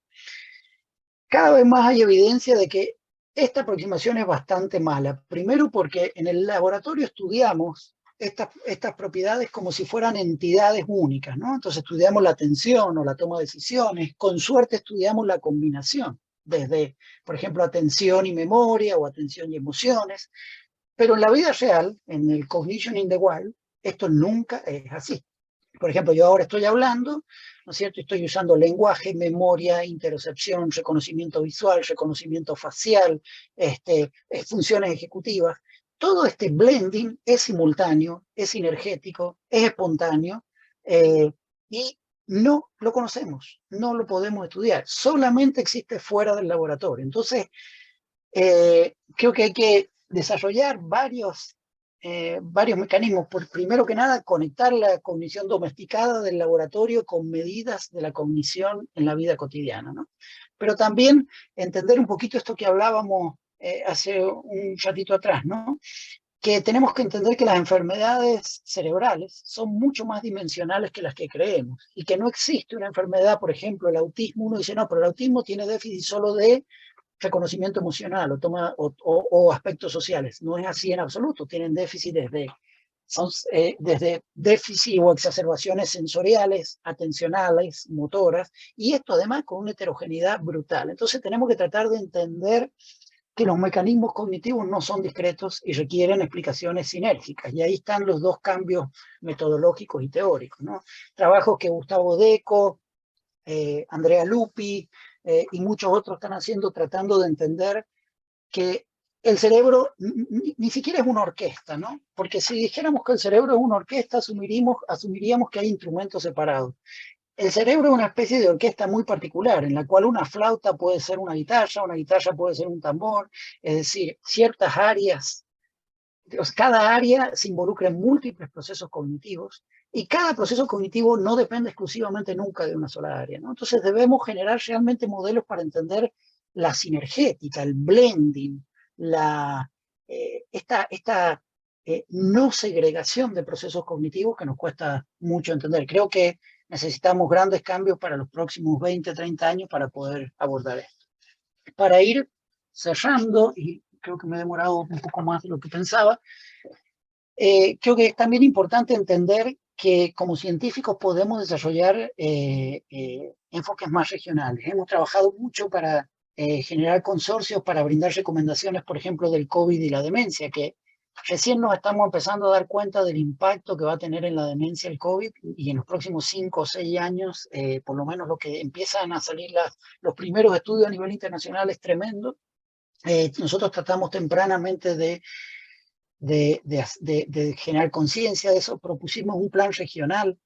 Cada vez más hay evidencia de que esta aproximación es bastante mala. Primero porque en el laboratorio estudiamos estas propiedades como si fueran entidades únicas, ¿no? Entonces estudiamos la atención o la toma de decisiones. Con suerte estudiamos la combinación, desde, por ejemplo, atención y memoria o atención y emociones. Pero en la vida real, en el Cognition in the Wild, esto nunca es así. Por ejemplo, yo ahora estoy hablando, ¿no es cierto? Estoy usando lenguaje, memoria, interocepción, reconocimiento visual, reconocimiento facial, funciones ejecutivas. Todo este blending es simultáneo, es sinergético, es espontáneo, y no lo conocemos, no lo podemos estudiar. Solamente existe fuera del laboratorio. Entonces, creo que hay que desarrollar varios mecanismos. Primero que nada, conectar la cognición domesticada del laboratorio con medidas de la cognición en la vida cotidiana, ¿no? Pero también entender un poquito esto que hablábamos hace un ratito atrás, ¿no? Que tenemos que entender que las enfermedades cerebrales son mucho más dimensionales que las que creemos, y que no existe una enfermedad, por ejemplo, el autismo. Uno dice, no, pero el autismo tiene déficit solo de reconocimiento emocional o aspectos sociales. No es así en absoluto. Tienen déficit desde déficit o exacerbaciones sensoriales, atencionales, motoras, y esto además con una heterogeneidad brutal. Entonces tenemos que tratar de entender que los mecanismos cognitivos no son discretos y requieren explicaciones sinérgicas. Y ahí están los dos cambios metodológicos y teóricos, ¿no? Trabajos que Gustavo Deco, Andrea Lupi y muchos otros están haciendo, tratando de entender que el cerebro ni siquiera es una orquesta, ¿no? Porque si dijéramos que el cerebro es una orquesta, asumiríamos que hay instrumentos separados. El cerebro es una especie de orquesta muy particular, en la cual una flauta puede ser una guitarra puede ser un tambor, es decir, ciertas áreas. Cada área se involucra en múltiples procesos cognitivos, y cada proceso cognitivo no depende exclusivamente nunca de una sola área, ¿no? Entonces debemos generar realmente modelos para entender la sinergética, el blending, esta no segregación de procesos cognitivos que nos cuesta mucho entender. Creo que necesitamos grandes cambios para los próximos 20, 30 años para poder abordar esto. Para ir cerrando, y creo que me he demorado un poco más de lo que pensaba, creo que es también importante entender que como científicos podemos desarrollar enfoques más regionales. Hemos trabajado mucho para generar consorcios para brindar recomendaciones, por ejemplo, del COVID y la demencia, que recién nos estamos empezando a dar cuenta del impacto que va a tener en la demencia el COVID, y en los próximos 5 o 6 años, por lo menos lo que empiezan a salir los primeros estudios a nivel internacional es tremendo. Nosotros tratamos tempranamente de generar conciencia de eso. Propusimos un plan regional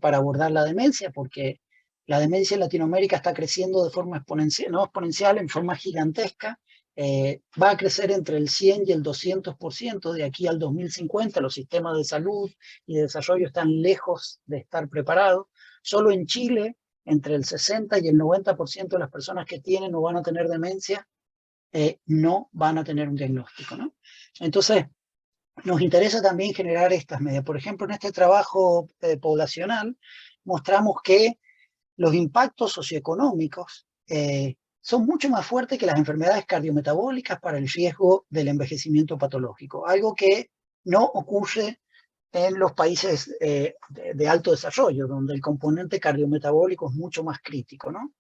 para abordar la demencia, porque la demencia en Latinoamérica está creciendo de forma exponencial, no exponencial, en forma gigantesca. Va a crecer entre el 100 y el 200% de aquí al 2050. Los sistemas de salud y de desarrollo están lejos de estar preparados. Solo en Chile, entre el 60 y el 90% de las personas que tienen o van a tener demencia no van a tener un diagnóstico, ¿no? Entonces, nos interesa también generar estas medidas. Por ejemplo, en este trabajo poblacional mostramos que los impactos socioeconómicos son mucho más fuertes que las enfermedades cardiometabólicas para el riesgo del envejecimiento patológico, algo que no ocurre en los países de alto desarrollo, donde el componente cardiometabólico es mucho más crítico, ¿no?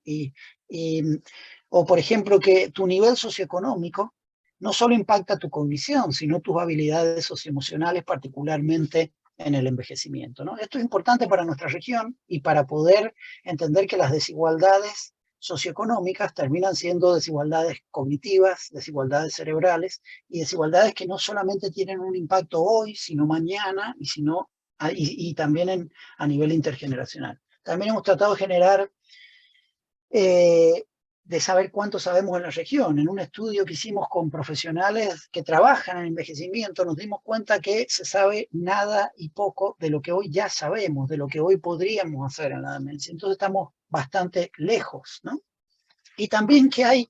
O, por ejemplo, que tu nivel socioeconómico no solo impacta tu cognición, sino tus habilidades socioemocionales, particularmente en el envejecimiento, ¿no? Esto es importante para nuestra región y para poder entender que las desigualdades socioeconómicas terminan siendo desigualdades cognitivas, desigualdades cerebrales y desigualdades que no solamente tienen un impacto hoy, sino mañana y también a nivel intergeneracional. También hemos tratado de generar de saber cuánto sabemos en la región. En un estudio que hicimos con profesionales que trabajan en envejecimiento, nos dimos cuenta que se sabe nada y poco de lo que hoy ya sabemos, de lo que hoy podríamos hacer en la demencia. Entonces estamos bastante lejos, ¿no? Y también que hay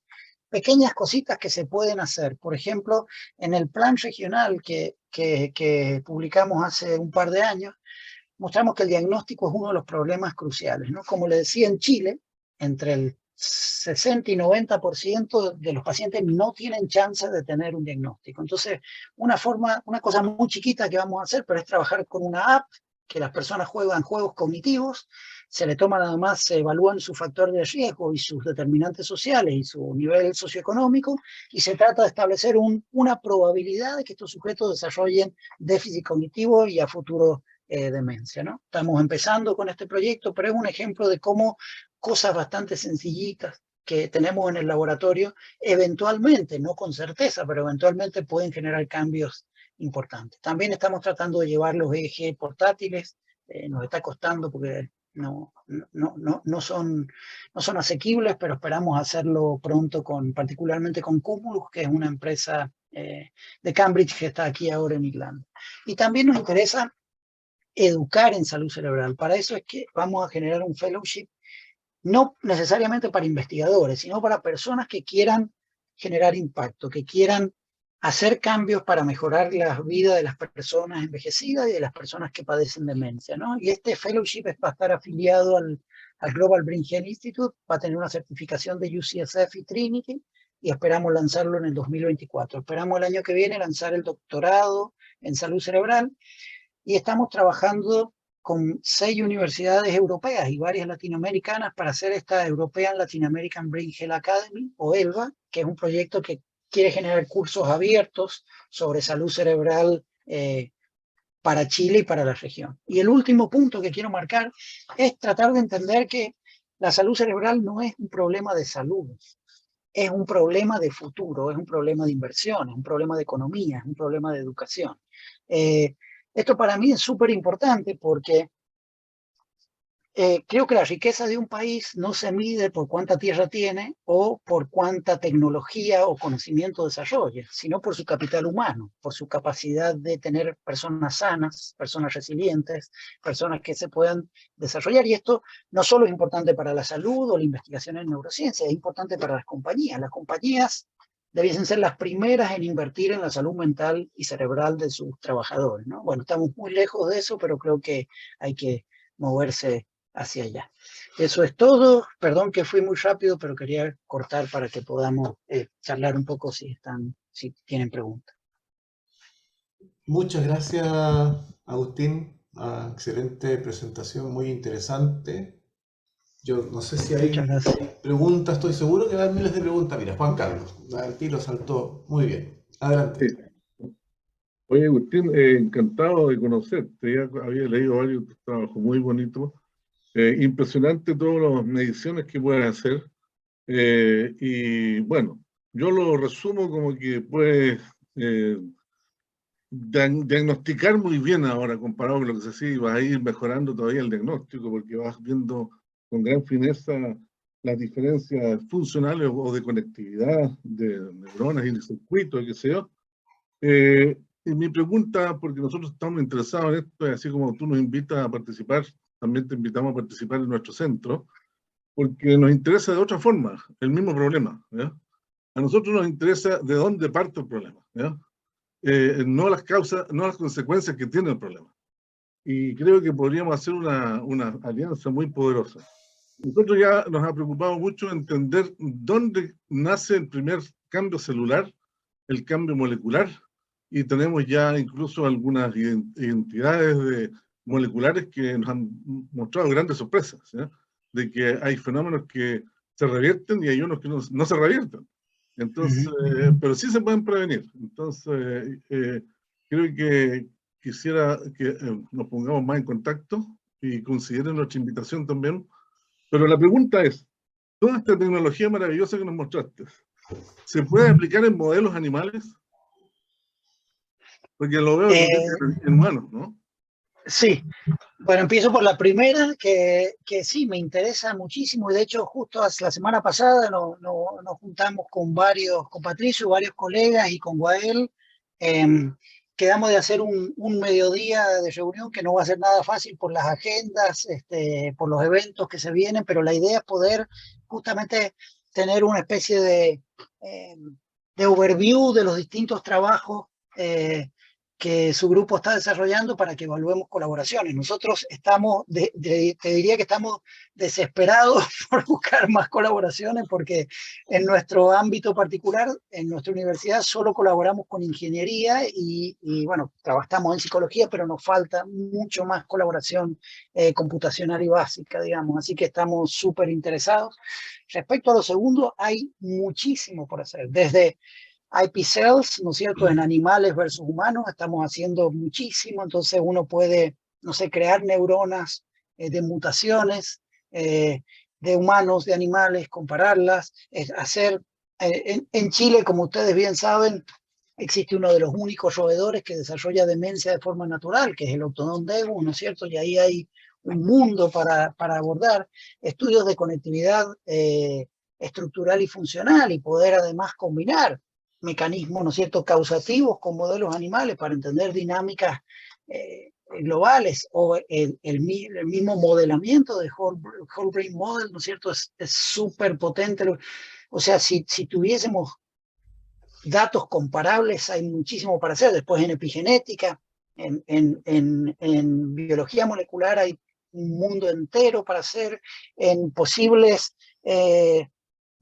pequeñas cositas que se pueden hacer. Por ejemplo, en el plan regional que publicamos hace un par de años, mostramos que el diagnóstico es uno de los problemas cruciales, ¿no? Como le decía, en Chile, entre el 60 y 90% de los pacientes no tienen chance de tener un diagnóstico. Entonces, una cosa muy chiquita que vamos a hacer, pero es trabajar con una app que las personas juegan juegos cognitivos, se le toman además, se evalúan su factor de riesgo y sus determinantes sociales y su nivel socioeconómico, y se trata de establecer una probabilidad de que estos sujetos desarrollen déficit cognitivo y a futuro demencia, ¿no? Estamos empezando con este proyecto, pero es un ejemplo de cómo cosas bastante sencillitas que tenemos en el laboratorio, eventualmente, no con certeza, pero eventualmente pueden generar cambios importantes. También estamos tratando de llevar los EEG portátiles, nos está costando porque no son asequibles, pero esperamos hacerlo pronto, particularmente con Cumulus, que es una empresa de Cambridge que está aquí ahora en Irlanda. Y también nos interesa educar en salud cerebral. Para eso es que vamos a generar un fellowship, no necesariamente para investigadores, sino para personas que quieran generar impacto, que quieran hacer cambios para mejorar la vida de las personas envejecidas y de las personas que padecen demencia, ¿no? Y este fellowship va a estar afiliado al Global Brain Health Institute, va a tener una certificación de UCSF y Trinity, y esperamos lanzarlo en el 2024. Esperamos el año que viene lanzar el doctorado en salud cerebral, y estamos trabajando con 6 universidades europeas y varias latinoamericanas para hacer esta European Latin American Brain Health Academy, o ELVA, que es un proyecto que quiere generar cursos abiertos sobre salud cerebral para Chile y para la región. Y el último punto que quiero marcar es tratar de entender que la salud cerebral no es un problema de salud, es un problema de futuro, es un problema de inversión, es un problema de economía, es un problema de educación. Esto para mí es súper importante porque creo que la riqueza de un país no se mide por cuánta tierra tiene o por cuánta tecnología o conocimiento desarrolla, sino por su capital humano, por su capacidad de tener personas sanas, personas resilientes, personas que se puedan desarrollar. Y esto no solo es importante para la salud o la investigación en neurociencia, es importante para las compañías. Las compañías debiesen ser las primeras en invertir en la salud mental y cerebral de sus trabajadores, ¿no? Bueno, estamos muy lejos de eso, pero creo que hay que moverse hacia allá. Eso es todo. Perdón que fui muy rápido, pero quería cortar para que podamos charlar un poco si tienen preguntas. Muchas gracias, Agustín. Excelente presentación, muy interesante. Yo no sé si hay preguntas, estoy seguro que va a haber miles de preguntas. Mira, Juan Carlos, al tiro saltó muy bien. Adelante. Sí. Oye, Agustín, encantado de conocerte. Ya había leído varios trabajos muy bonitos. Impresionante todas las mediciones que puedes hacer. Y bueno, yo lo resumo como que puedes diagnosticar muy bien ahora comparado con lo que se hacía, y vas a ir mejorando todavía el diagnóstico porque vas viendo con gran fineza las diferencias funcionales o de conectividad de neuronas y de circuitos, qué sé yo. Y mi pregunta, porque nosotros estamos interesados en esto, así como tú nos invitas a participar, también te invitamos a participar en nuestro centro, porque nos interesa de otra forma el mismo problema, ¿ya? A nosotros nos interesa de dónde parte el problema, ¿ya? no las causas, no las consecuencias que tiene el problema. Y creo que podríamos hacer una alianza muy poderosa. Nosotros ya nos ha preocupado mucho entender dónde nace el primer cambio celular, el cambio molecular, y tenemos ya incluso algunas identidades moleculares que nos han mostrado grandes sorpresas, ¿ya? De que hay fenómenos que se revierten y hay unos que no se revierten. Entonces, pero sí se pueden prevenir. Entonces, creo que quisiera que nos pongamos más en contacto y consideren nuestra invitación también. Pero la pregunta es, toda esta tecnología maravillosa que nos mostraste, ¿se puede aplicar en modelos animales? Porque lo veo en humanos, ¿no? Sí, bueno, empiezo por la primera, que sí, me interesa muchísimo, y de hecho justo la semana pasada nos juntamos con Patricio, varios colegas y con Wael, quedamos de hacer un mediodía de reunión que no va a ser nada fácil por las agendas, por los eventos que se vienen, pero la idea es poder justamente tener una especie de overview de los distintos trabajos que su grupo está desarrollando para que evaluemos colaboraciones. Nosotros estamos, te diría que estamos desesperados por buscar más colaboraciones porque en nuestro ámbito particular, en nuestra universidad, solo colaboramos con ingeniería y bueno, trabajamos en psicología, pero nos falta mucho más colaboración computacional y básica, digamos. Así que estamos súper interesados. Respecto a lo segundo, hay muchísimo por hacer. Desde IP cells, ¿no es cierto?, en animales versus humanos, estamos haciendo muchísimo, entonces uno puede, no sé, crear neuronas de mutaciones, de humanos, de animales, compararlas, hacer, en Chile, como ustedes bien saben, existe uno de los únicos roedores que desarrolla demencia de forma natural, que es el Octodon degus, ¿no es cierto?, y ahí hay un mundo para abordar, estudios de conectividad estructural y funcional, y poder además combinar mecanismos, ¿no es cierto?, causativos con modelos animales para entender dinámicas globales, o el mismo modelamiento de whole brain model, ¿no es cierto?, es súper potente. O sea, si tuviésemos datos comparables, hay muchísimo para hacer. Después en epigenética, en biología molecular hay un mundo entero para hacer, en posibles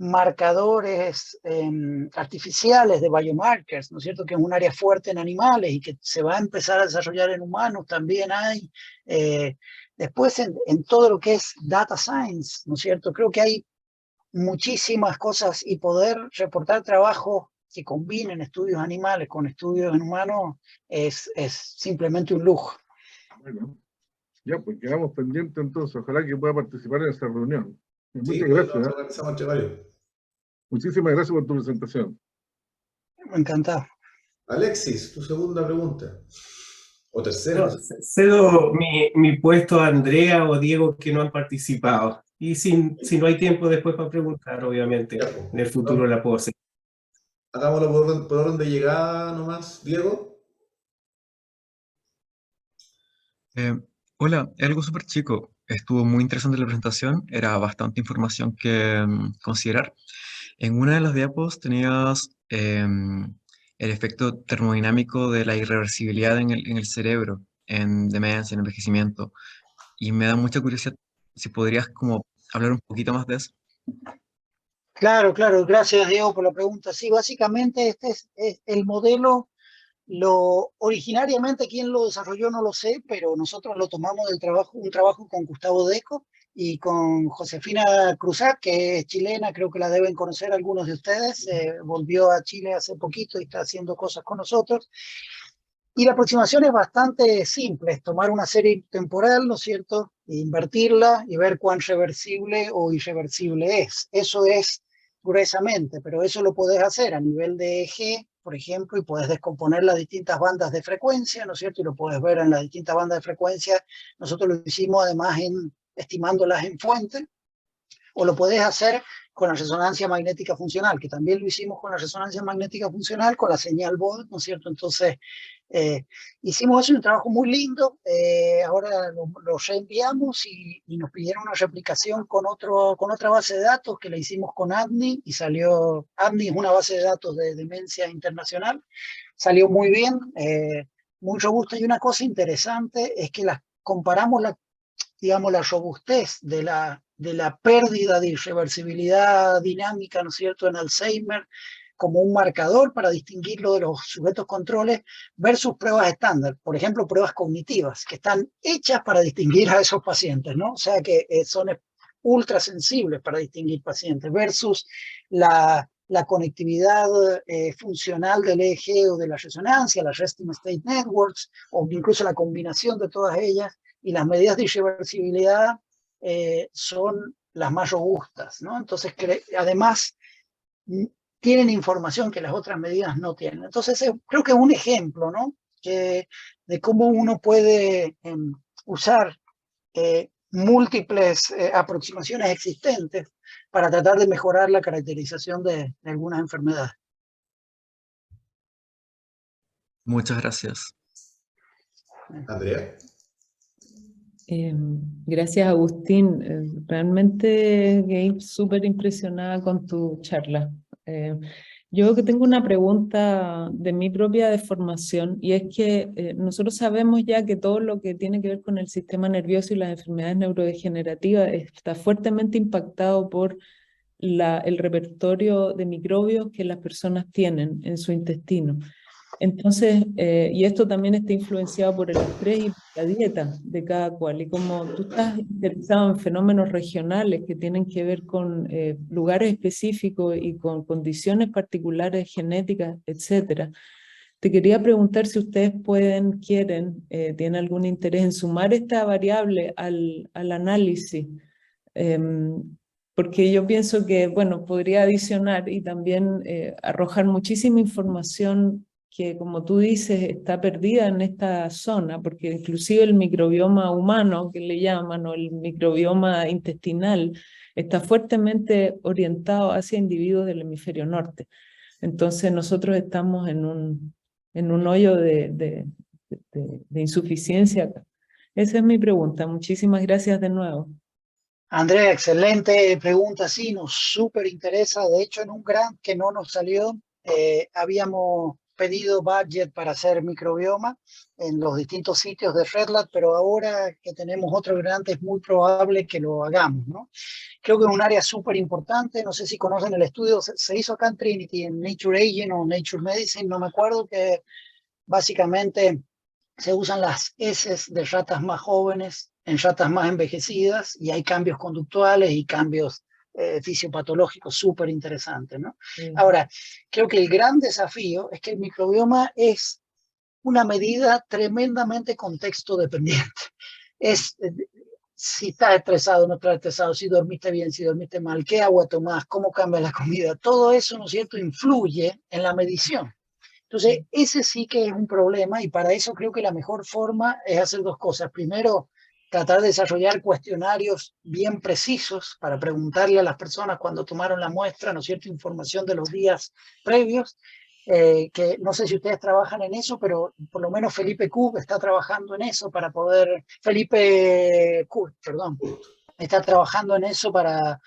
marcadores artificiales de biomarkers, ¿no es cierto?, que es un área fuerte en animales y que se va a empezar a desarrollar en humanos, también hay. Después en todo lo que es data science, ¿no es cierto?, creo que hay muchísimas cosas, y poder reportar trabajo que combinen estudios animales con estudios en humanos es simplemente un lujo. Bueno, ya, pues quedamos pendientes entonces. Ojalá que pueda participar en esta reunión. Sí, Muchas gracias. lo organizamos entre varios. Muchísimas gracias por tu presentación. Encantado. Alexis, tu segunda pregunta. O tercera. No, cedo mi puesto a Andrea o Diego, que no han participado. Y si no hay tiempo después para preguntar, obviamente, Ya, pues. en el futuro la puedo hacer. Hagámoslo por orden de llegada nomás, Diego. Hola, es algo súper chico. Estuvo muy interesante la presentación, era bastante información que considerar. En una de las diapos tenías el efecto termodinámico de la irreversibilidad en el cerebro, en demencia, en envejecimiento, y me da mucha curiosidad si podrías como hablar un poquito más de eso. Claro, gracias Diego por la pregunta. Sí, básicamente este es el modelo. Originariamente quién lo desarrolló no lo sé, pero nosotros lo tomamos del un trabajo con Gustavo Deco y con Josefina Cruzat, que es chilena, creo que la deben conocer algunos de ustedes, volvió a Chile hace poquito y está haciendo cosas con nosotros. Y la aproximación es bastante simple, es tomar una serie temporal, ¿no es cierto?, e invertirla y ver cuán reversible o irreversible es. Eso es gruesamente, pero eso lo podés hacer a nivel de eje, por ejemplo, y puedes descomponer las distintas bandas de frecuencia, ¿no es cierto?, y lo puedes ver en las distintas bandas de frecuencia. Nosotros lo hicimos además estimándolas en fuente, o lo podés hacer con la resonancia magnética funcional, que también lo hicimos con la resonancia magnética funcional, con la señal Volt, ¿no es cierto? Entonces, hicimos eso, un trabajo muy lindo, ahora lo reenviamos y nos pidieron una replicación con otra base de datos que la hicimos con ADNI, y salió, ADNI es una base de datos de demencia internacional, salió muy bien, mucho gusto. Y una cosa interesante es que comparamos digamos, la robustez de la pérdida de irreversibilidad dinámica, ¿no es cierto?, en Alzheimer, como un marcador para distinguirlo de los sujetos controles versus pruebas estándar, por ejemplo, pruebas cognitivas, que están hechas para distinguir a esos pacientes, ¿no? O sea, que son ultra sensibles para distinguir pacientes, versus la conectividad funcional del EEG o de la resonancia, las Resting State Networks, o incluso la combinación de todas ellas, y las medidas de irreversibilidad son las más robustas, ¿no? Entonces, además, tienen información que las otras medidas no tienen. Entonces, creo que es un ejemplo, ¿no? De cómo uno puede usar múltiples aproximaciones existentes para tratar de mejorar la caracterización de algunas enfermedades. Muchas gracias. Andrea. Gracias, Agustín. Realmente quedé súper impresionada con tu charla. Yo que tengo una pregunta de mi propia deformación, y es que nosotros sabemos ya que todo lo que tiene que ver con el sistema nervioso y las enfermedades neurodegenerativas está fuertemente impactado por el repertorio de microbios que las personas tienen en su intestino. Entonces, y esto también está influenciado por el estrés y la dieta de cada cual. Y como tú estás interesado en fenómenos regionales que tienen que ver con lugares específicos y con condiciones particulares genéticas, etcétera, te quería preguntar si ustedes quieren, tienen algún interés en sumar esta variable al análisis. Porque yo pienso que, bueno, podría adicionar y también arrojar muchísima información que, como tú dices, está perdida en esta zona, porque inclusive el microbioma humano, que le llaman, o el microbioma intestinal, está fuertemente orientado hacia individuos del hemisferio norte. Entonces nosotros estamos en un hoyo de insuficiencia acá. Esa es mi pregunta. Muchísimas gracias de nuevo. Andrea, excelente pregunta, sí, nos súper interesa. De hecho, en un grant que no nos salió, habíamos pedido budget para hacer microbioma en los distintos sitios de RedLab, pero ahora que tenemos otro grant es muy probable que lo hagamos, ¿no? Creo que es un área súper importante. No sé si conocen el estudio, se hizo acá en Trinity, en Nature Aging o Nature Medicine, no me acuerdo, que básicamente se usan las heces de ratas más jóvenes en ratas más envejecidas y hay cambios conductuales y cambios fisiopatológicos súper interesantes, ¿no? Ahora, creo que el gran desafío es que el microbioma es una medida tremendamente contexto dependiente. Es si estás estresado, no estás estresado, si dormiste bien, si dormiste mal, qué agua tomás, cómo cambia la comida. Todo eso, ¿no es cierto?, influye en la medición. Entonces, ese sí que es un problema y para eso creo que la mejor forma es hacer dos cosas. Primero, tratar de desarrollar cuestionarios bien precisos para preguntarle a las personas cuando tomaron la muestra, ¿no es cierto?, información de los días previos, que no sé si ustedes trabajan en eso, pero por lo menos Felipe Kub está trabajando en eso para poder, Felipe Kurt, perdón, está trabajando en eso para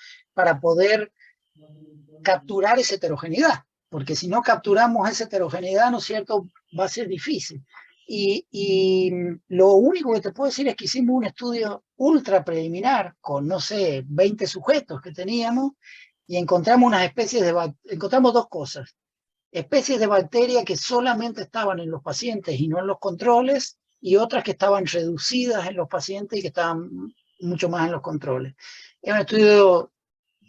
poder capturar esa heterogeneidad. Porque si no capturamos esa heterogeneidad, ¿no es cierto?, va a ser difícil. Y lo único que te puedo decir es que hicimos un estudio ultra preliminar con, no sé, 20 sujetos que teníamos y encontramos unas especies encontramos dos cosas. Especies de bacterias que solamente estaban en los pacientes y no en los controles, y otras que estaban reducidas en los pacientes y que estaban mucho más en los controles. Es un estudio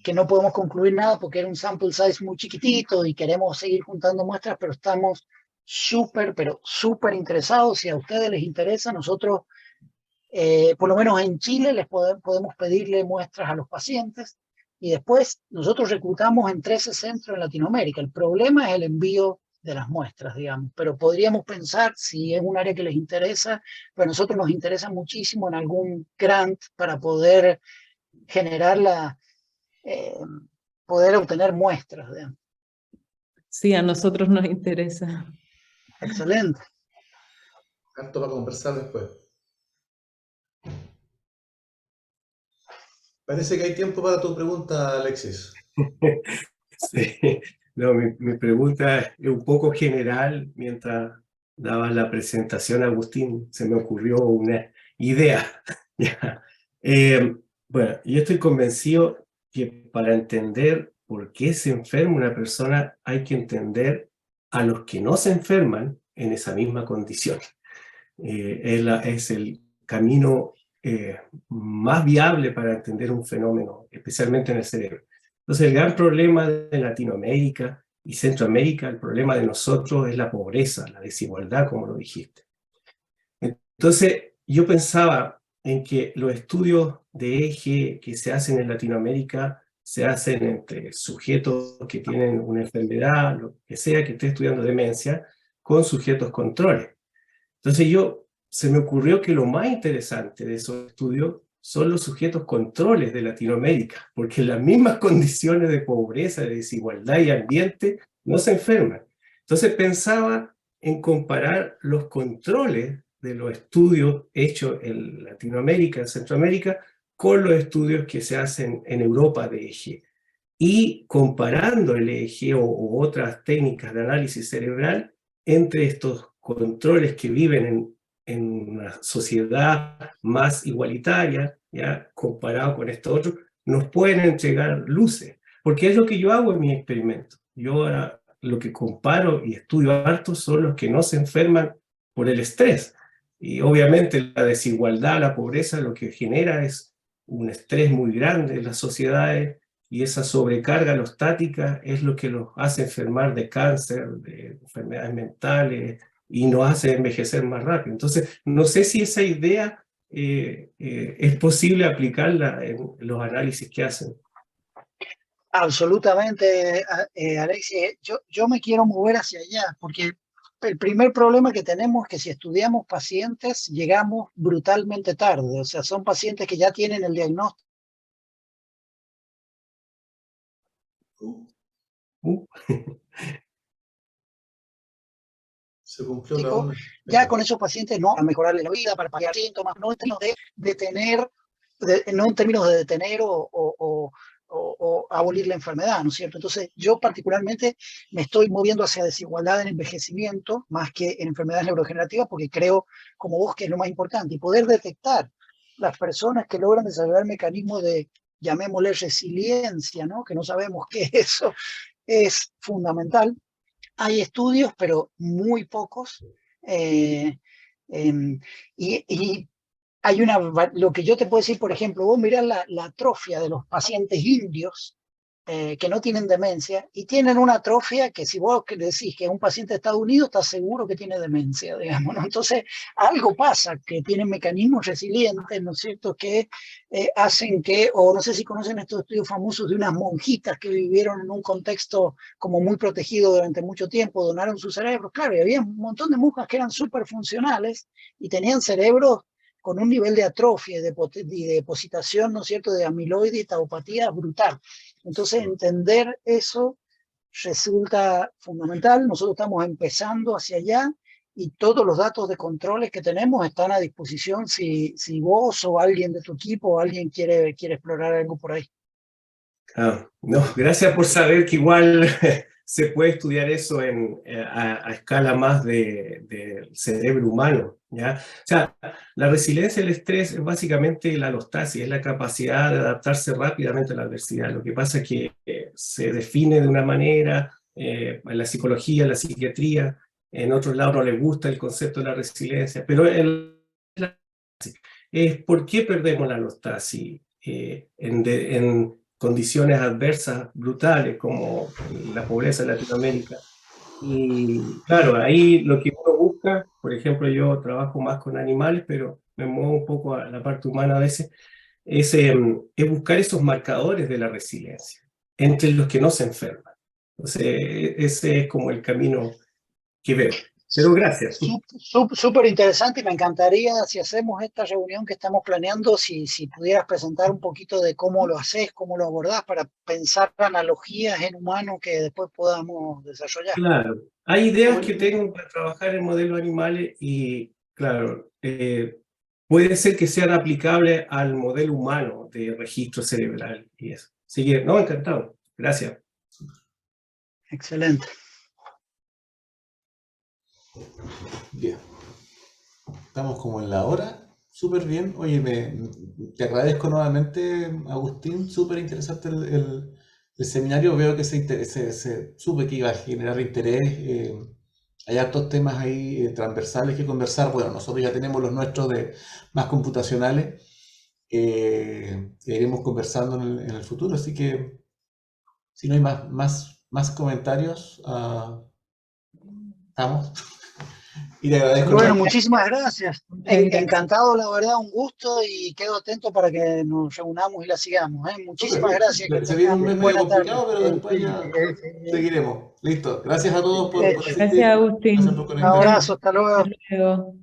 que no podemos concluir nada porque era un sample size muy chiquitito y queremos seguir juntando muestras, pero estamos pero súper interesados. Si a ustedes les interesa, nosotros, por lo menos en Chile, les podemos pedirle muestras a los pacientes y después nosotros reclutamos en 13 centros en Latinoamérica. El problema es el envío de las muestras, digamos, pero podríamos pensar, si es un área que les interesa, pues a nosotros nos interesa muchísimo en algún grant para poder generar poder obtener muestras. Digamos. Sí, a nosotros nos interesa. Excelente. Harto para conversar después. Parece que hay tiempo para tu pregunta, Alexis. Sí. No, mi pregunta es un poco general. Mientras daba la presentación, Agustín, se me ocurrió una idea. Ya. Bueno, yo estoy convencido que para entender por qué se enferma una persona hay que entender a los que no se enferman en esa misma condición. Es el camino más viable para entender un fenómeno, especialmente en el cerebro. Entonces, el gran problema de Latinoamérica y Centroamérica, el problema de nosotros es la pobreza, la desigualdad, como lo dijiste. Entonces, yo pensaba en que los estudios de EEG que se hacen en Latinoamérica se hacen entre sujetos que tienen una enfermedad, lo que sea, que esté estudiando demencia, con sujetos controles. Entonces se me ocurrió que lo más interesante de esos estudios son los sujetos controles de Latinoamérica, porque en las mismas condiciones de pobreza, de desigualdad y ambiente no se enferman. Entonces pensaba en comparar los controles de los estudios hechos en Latinoamérica, en Centroamérica, con los estudios que se hacen en Europa de EEG. Y comparando el EEG o otras técnicas de análisis cerebral entre estos controles que viven en una sociedad más igualitaria, ya comparado con estos otros, nos pueden entregar luces. Porque es lo que yo hago en mi experimento. Yo ahora lo que comparo y estudio harto son los que no se enferman por el estrés. Y obviamente la desigualdad, la pobreza, lo que genera es un estrés muy grande en las sociedades, y esa sobrecarga alostática es lo que los hace enfermar de cáncer, de enfermedades mentales, y nos hace envejecer más rápido. Entonces, no sé si esa idea es posible aplicarla en los análisis que hacen. Absolutamente, Alexis. Yo me quiero mover hacia allá, porque el primer problema que tenemos es que si estudiamos pacientes, llegamos brutalmente tarde. O sea, son pacientes que ya tienen el diagnóstico. Se cumplió la onda. Ya con esos pacientes no a mejorarle la vida, para paliar síntomas, no en términos de detener, no en términos de detener o abolir la enfermedad, ¿no es cierto? Entonces, yo particularmente me estoy moviendo hacia desigualdad en envejecimiento más que en enfermedades neurodegenerativas, porque creo, como vos, que es lo más importante. Y poder detectar las personas que logran desarrollar mecanismos de, llamémosle, resiliencia, ¿no? Que no sabemos qué es eso, es fundamental. Hay estudios, pero muy pocos. Y hay lo que yo te puedo decir, por ejemplo, vos mirás la atrofia de los pacientes indios que no tienen demencia y tienen una atrofia que si vos decís que es un paciente de Estados Unidos, estás seguro que tiene demencia, digamos, ¿no? Entonces, algo pasa, que tienen mecanismos resilientes, ¿no es cierto?, que hacen que, o no sé si conocen estos estudios famosos de unas monjitas que vivieron en un contexto como muy protegido durante mucho tiempo, donaron su cerebro, claro, y había un montón de monjas que eran súper funcionales y tenían cerebros con un nivel de atrofia y de depositación, ¿no es cierto?, de amiloide y taupatía brutal. Entonces, entender eso resulta fundamental. Nosotros estamos empezando hacia allá y todos los datos de controles que tenemos están a disposición si vos o alguien de tu equipo o alguien quiere explorar algo por ahí. No, gracias por saber que igual se puede estudiar eso a escala más del cerebro humano, ¿ya? O sea, la resiliencia al estrés es básicamente la alostasis, es la capacidad de adaptarse rápidamente a la adversidad. Lo que pasa es que se define de una manera en la psicología, en la psiquiatría, en otros lados no les gusta el concepto de la resiliencia, pero es ¿por qué perdemos la alostasis en condiciones adversas brutales como la pobreza en Latinoamérica? Y claro, ahí lo que uno busca, por ejemplo, yo trabajo más con animales, pero me muevo un poco a la parte humana a veces, es buscar esos marcadores de la resiliencia entre los que no se enferman. Entonces, ese es como el camino que veo. Pero gracias. Súper interesante, y me encantaría, si hacemos esta reunión que estamos planeando, si pudieras presentar un poquito de cómo lo haces, cómo lo abordás, para pensar analogías en humano que después podamos desarrollar. Claro, hay ideas que tengo para trabajar en modelos animales y, claro, puede ser que sean aplicables al modelo humano de registro cerebral y eso. Así que, no, encantado. Gracias. Excelente. Bien. Estamos como en la hora. Súper bien. Oye, te agradezco nuevamente, Agustín. Súper interesante el seminario. Veo que supe que iba a generar interés. Hay hartos temas ahí transversales que conversar. Bueno, nosotros ya tenemos los nuestros más computacionales. Que iremos conversando en el futuro. Así que, si no hay más comentarios, estamos. Y te agradezco. Bueno, muchísimas gracias. Encantado, la verdad, un gusto y quedo atento para que nos reunamos y la sigamos. Muchísimas gracias. Se viene un mes medio complicado, pero después ya seguiremos. Listo. Gracias a todos por asistir. Gracias, Agustín. Gracias por Un conectar. abrazo, hasta luego. Hasta luego.